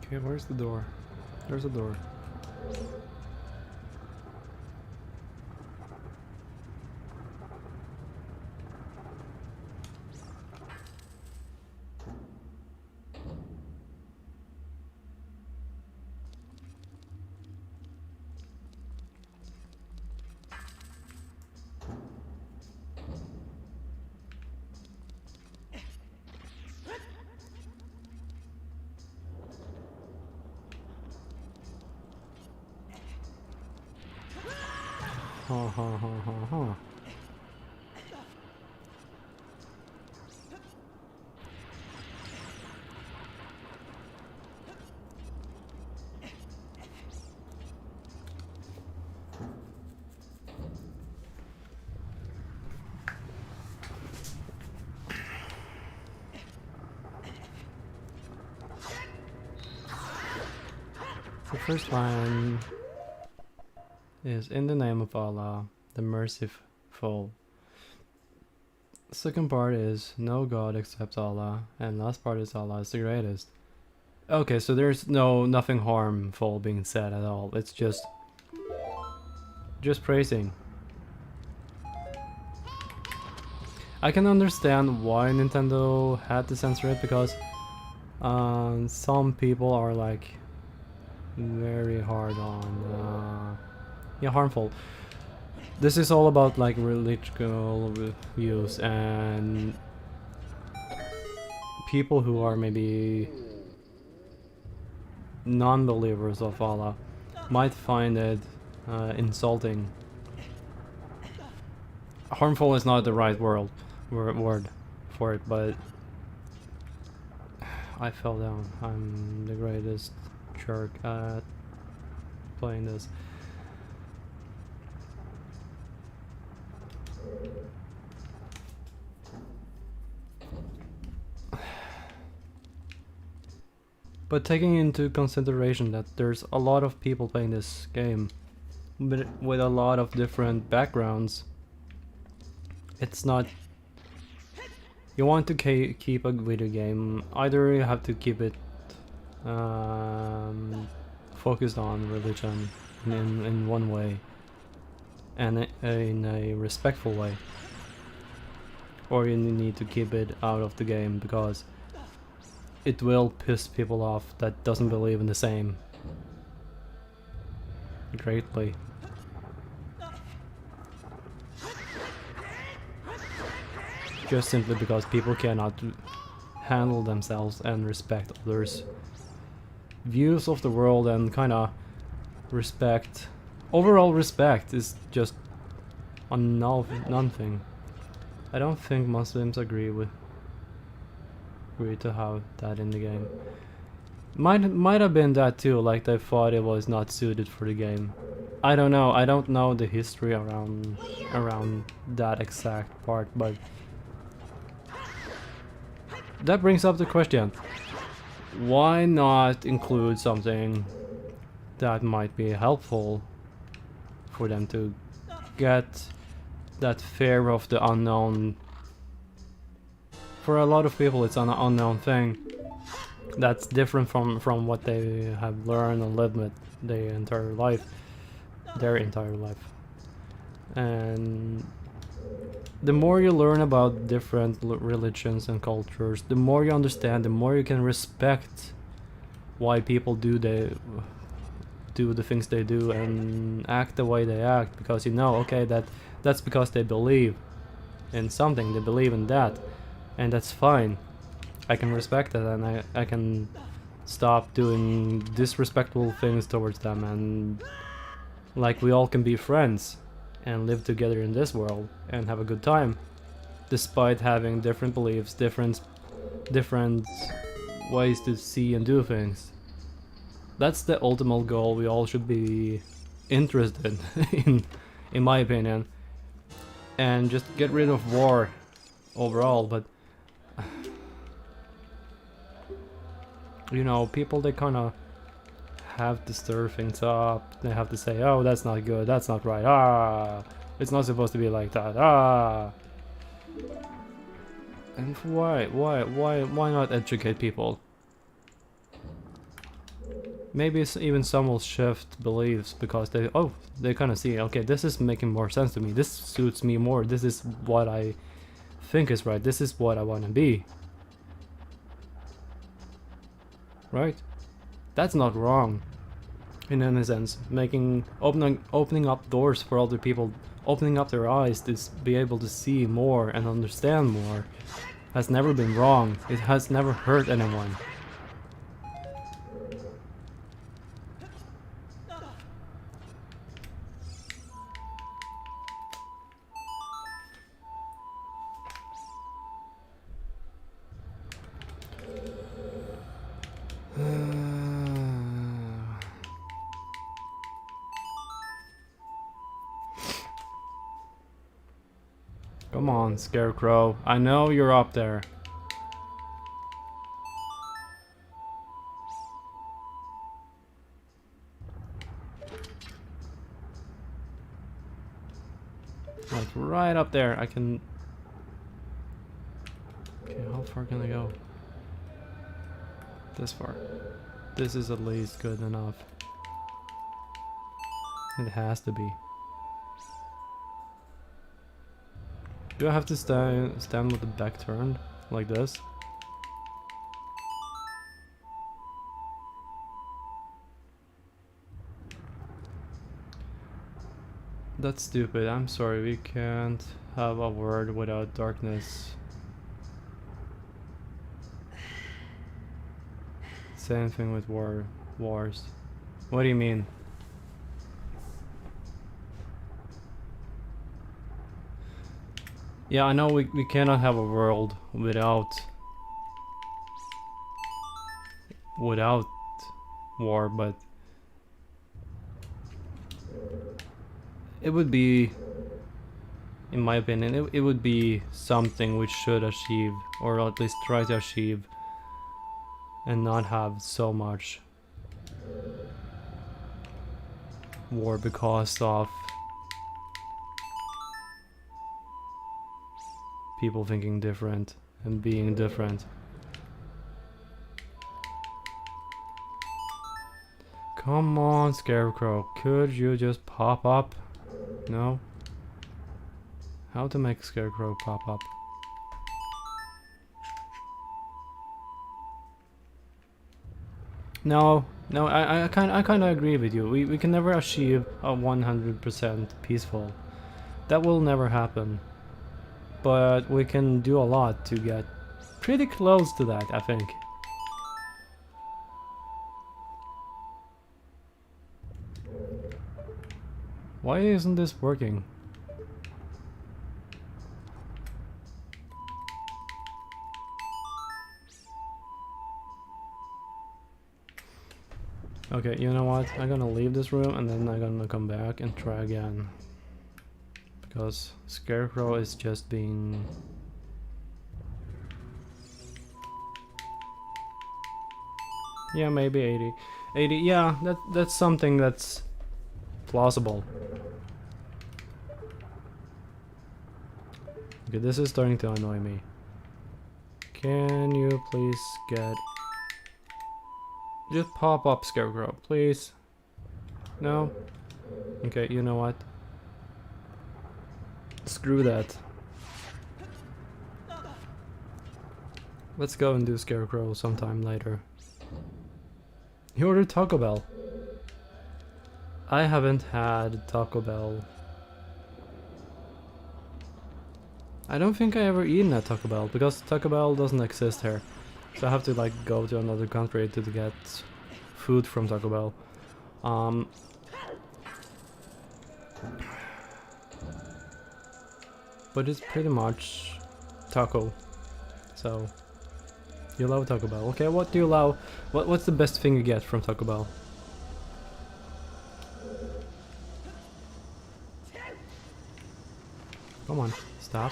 Okay, where's the door? There's a door. Ha ha ha ha ha. The first line is in the name of Allah, the merciful. The second part is no God except Allah, and last part is Allah is the greatest. Okay, so there's nothing harmful being said at all. It's just praising. I can understand why Nintendo had to censor it, because some people are like very hard on yeah, harmful. This is all about like religious views, and people who are maybe non-believers of Allah might find it insulting. Harmful is not the right word for it, but I fell down. I'm the greatest jerk at playing this. But taking into consideration that there's a lot of people playing this game with a lot of different backgrounds, it's not... You want to keep a video game, either you have to keep it focused on religion in one way, and in a respectful way, or you need to keep it out of the game, because it will piss people off that doesn't believe in the same greatly. Just simply because people cannot handle themselves and respect others' views of the world, and kinda respect. Overall respect is just a nothing. I don't think Muslims agree to have that in the game. Might have been that too, like they thought it was not suited for the game. I don't know. I don't know the history around that exact part, but that brings up the question: why not include something that might be helpful for them to get that fear of the unknown? For a lot of people, it's an unknown thing that's different from what they have learned and lived with their entire life. And the more you learn about different religions and cultures, the more you understand, the more you can respect why people do the things they do and act the way they act, because you know, okay, that's because they believe in something, they believe in that, and that's fine. I can respect that, and I can stop doing disrespectful things towards them, and like we all can be friends and live together in this world and have a good time, despite having different beliefs, different ways to see and do things. That's the ultimate goal we all should be interested in my opinion, and just get rid of war overall. But you know, people, they kind of have to stir things up. They have to say, oh, that's not good, that's not right, it's not supposed to be like that, and why not educate people? Maybe even some will shift beliefs because they kind of see, okay, this is making more sense to me, this suits me more, this is what I think is right, this is what I want to be. Right? That's not wrong, in any sense. Opening up doors for other people, opening up their eyes to be able to see more and understand more, has never been wrong. It has never hurt anyone. Come on, Scarecrow. I know you're up there. Like right up there. I can... Okay, how far can I go? This far. This is at least good enough. It has to be. Do I have to stand with the back turned? Like this? That's stupid. I'm sorry. We can't have a word without darkness. Same thing with wars. What do you mean? Yeah, I know we cannot have a world without war, but it would be, in my opinion, it would be something we should achieve, or at least try to achieve, and not have so much war because of people thinking different and being different. Come on, Scarecrow, could you just pop up? No? How to make Scarecrow pop up? No, I kind of agree with you. We can never achieve a 100% peaceful. That will never happen. But we can do a lot to get pretty close to that, I think. Why isn't this working? Okay, you know what? I'm gonna leave this room and then I'm gonna come back and try again. Because Scarecrow is just being... Yeah, maybe 80. 80, yeah, that's something that's plausible. Okay, this is starting to annoy me. Can you please get... Just pop up, Scarecrow, please. No? Okay, you know what? Screw that. Let's go and do Scarecrow sometime later. You ordered Taco Bell. I haven't had Taco Bell. I don't think I ever eaten at Taco Bell because Taco Bell doesn't exist here. So I have to like go to another country to get food from Taco Bell. But it's pretty much taco. So you love Taco Bell. Okay, what do you love? What's the best thing you get from Taco Bell? Come on, stop.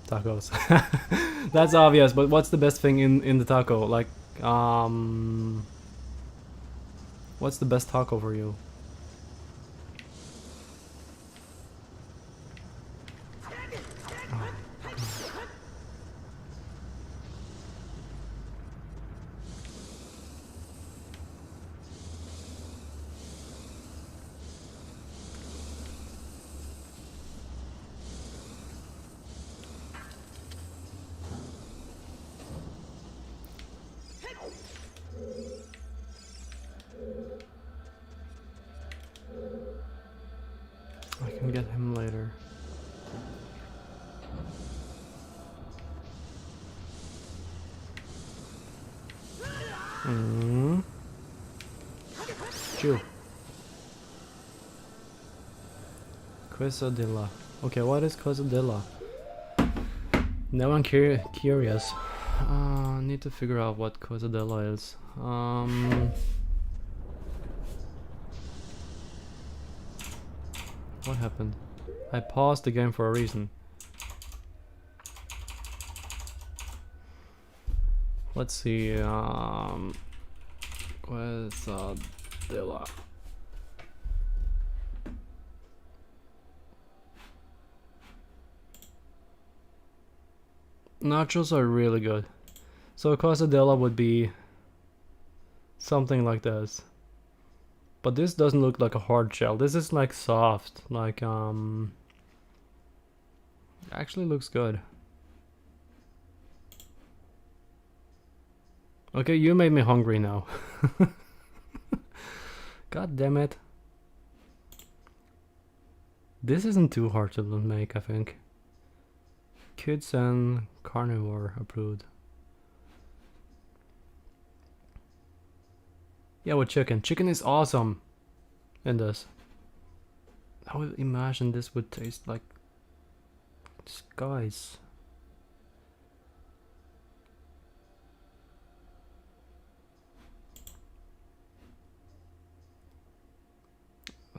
Tacos. That's obvious, but what's the best thing in the taco? Like, what's the best taco for you? I can get him later. Chew. Quesadilla. Okay, what is quesadilla? Now I'm curious. Need to figure out what quesadilla is. What happened? I paused the game for a reason. Let's see, quesadilla. Nachos are really good. So a quesadilla would be something like this. But this doesn't look like a hard shell. This is like soft, like actually looks good. Okay, you made me hungry now. God damn it. This isn't too hard to make, I think. Kids and carnivore approved. Yeah, with chicken. Chicken is awesome in this. I would imagine this would taste like skies.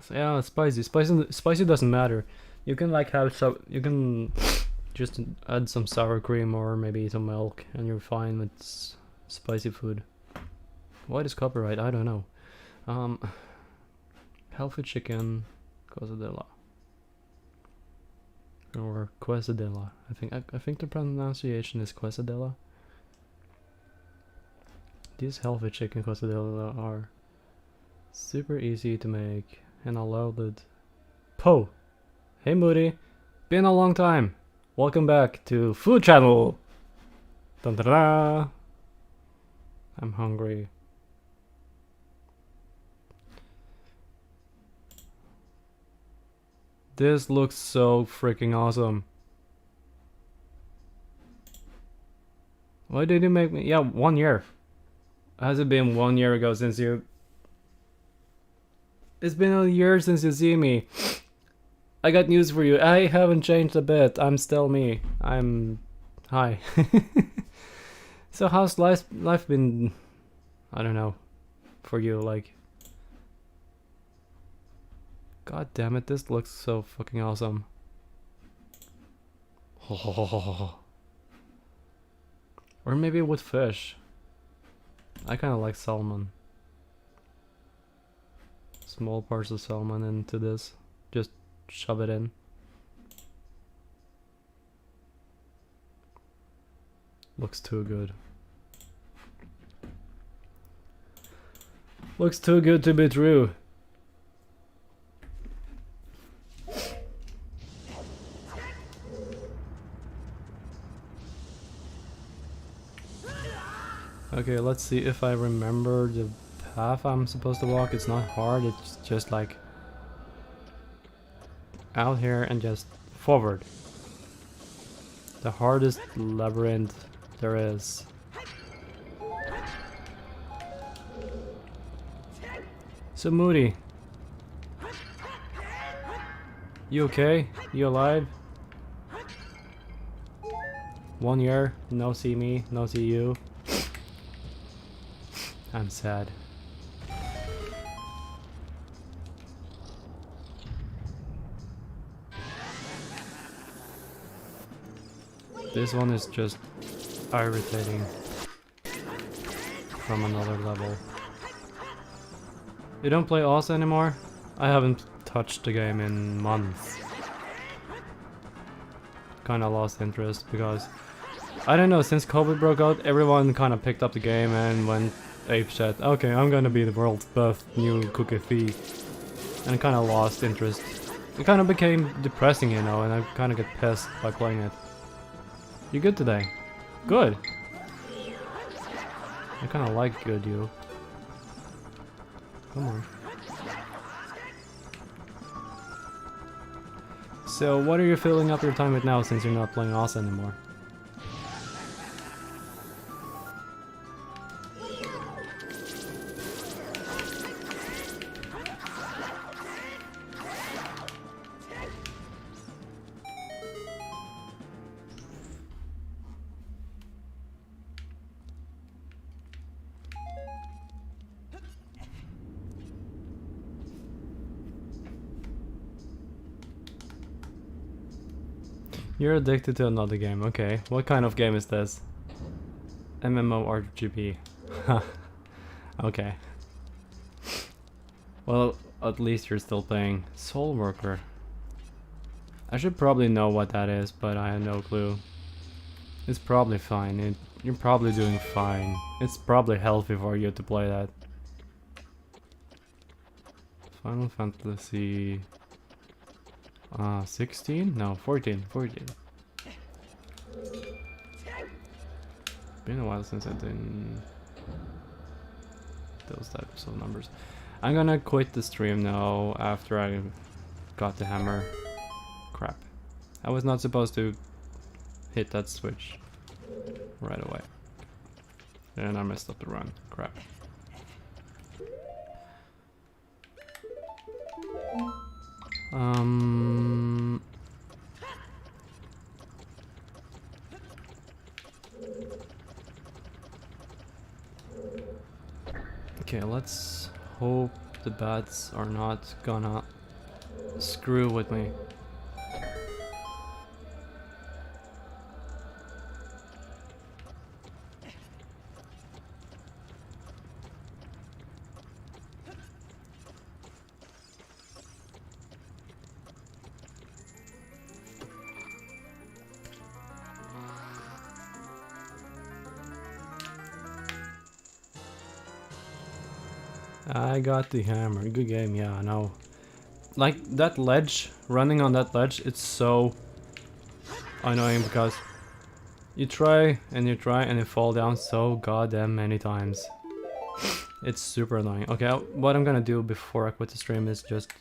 So yeah, spicy. Spicy doesn't matter. You can like have some. You can just add some sour cream or maybe some milk, and you're fine with spicy food. What is copyright? I don't know. Healthy chicken, quesadilla, or quesadilla. I think the pronunciation is quesadilla. These healthy chicken quesadilla are super easy to make and allowed it. Po! Hey Moody! Been a long time! Welcome back to Food Channel! Dun -da -da. I'm hungry. This looks so freaking awesome. Why did you make me? Yeah, 1 year. Has it been 1 year ago since you... It's been a year since you see me. I got news for you. I haven't changed a bit. I'm still me. Hi. So how's life been? I don't know. For you, like... God damn it, this looks so fucking awesome. Or maybe with fish. I kinda like salmon. Small parts of salmon into this. Just shove it in. Looks too good. Looks too good to be true. Okay, let's see if I remember the path I'm supposed to walk. It's not hard, it's just like out here and just forward. The hardest labyrinth there is. So Moody, you okay? You alive? 1 year, no see me, no see you. I'm sad. This one is just irritating from another level. You don't play Oz anymore? I haven't touched the game in months. Kinda lost interest because, I don't know, since COVID broke out, everyone kinda picked up the game and went apeshit. Okay, I'm gonna be the world's best new cookie thief. And I kinda lost interest. It kinda became depressing, you know, and I kinda get pissed by playing it. You good today? Good! I kinda like good, you. Come on. So, what are you filling up your time with now since you're not playing Oz anymore? You're addicted to another game. Okay, what kind of game is this? MMORPG. Okay. Well, at least you're still playing Soul Worker. I should probably know what that is, but I have no clue. It's probably fine. You're probably doing fine. It's probably healthy for you to play that. Final Fantasy 16? No, 14. 14. Been a while since I did those types of numbers. I'm gonna quit the stream now after I got the hammer. Crap. I was not supposed to hit that switch right away. And I messed up the run. Crap. Okay, let's hope the bats are not gonna screw with me. I got the hammer. Good game, yeah, I know. Like, that ledge, running on that ledge, it's so annoying because you try and you fall down so goddamn many times. It's super annoying. Okay, what I'm gonna do before I quit the stream is just...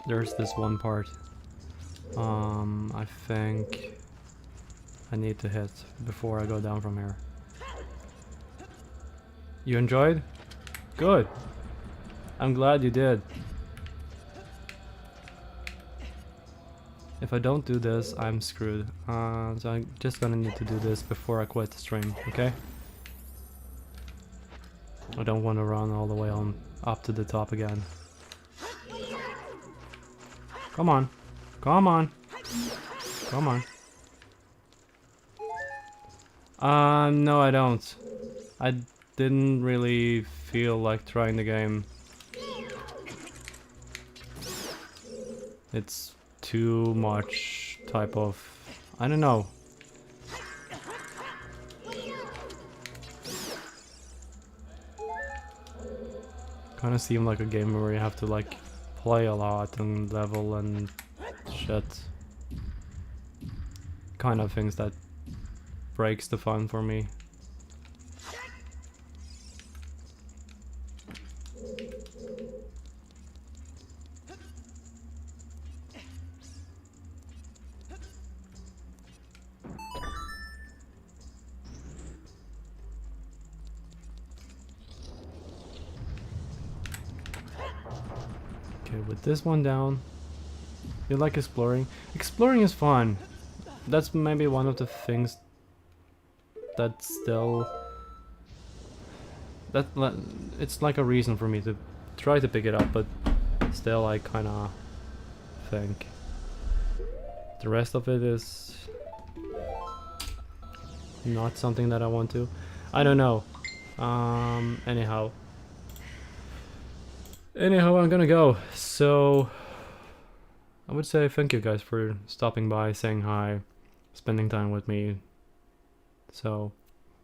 There's this one part. I think I need to hit before I go down from here. You enjoyed? Good. I'm glad you did. If I don't do this, I'm screwed. So I'm just gonna need to do this before I quit the stream, okay? I don't want to run all the way on up to the top again. Come on. Come on. Come on. No I don't. I didn't really feel like trying the game. It's too much type of... I don't know. Kinda seem like a game where you have to like play a lot and level and shit. Kind of things that breaks the fun for me. Okay, with this one down, you like exploring? Exploring is fun. That's maybe one of the things that still... it's like a reason for me to try to pick it up, but still I kinda think the rest of it is not something that I want to. I don't know. Anyhow, I'm gonna go. So I would say thank you guys for stopping by, saying hi, spending time with me. So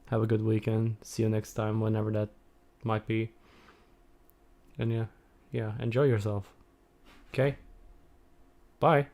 have a good weekend. See you next time, whenever that might be. And yeah, enjoy yourself. Okay? Bye.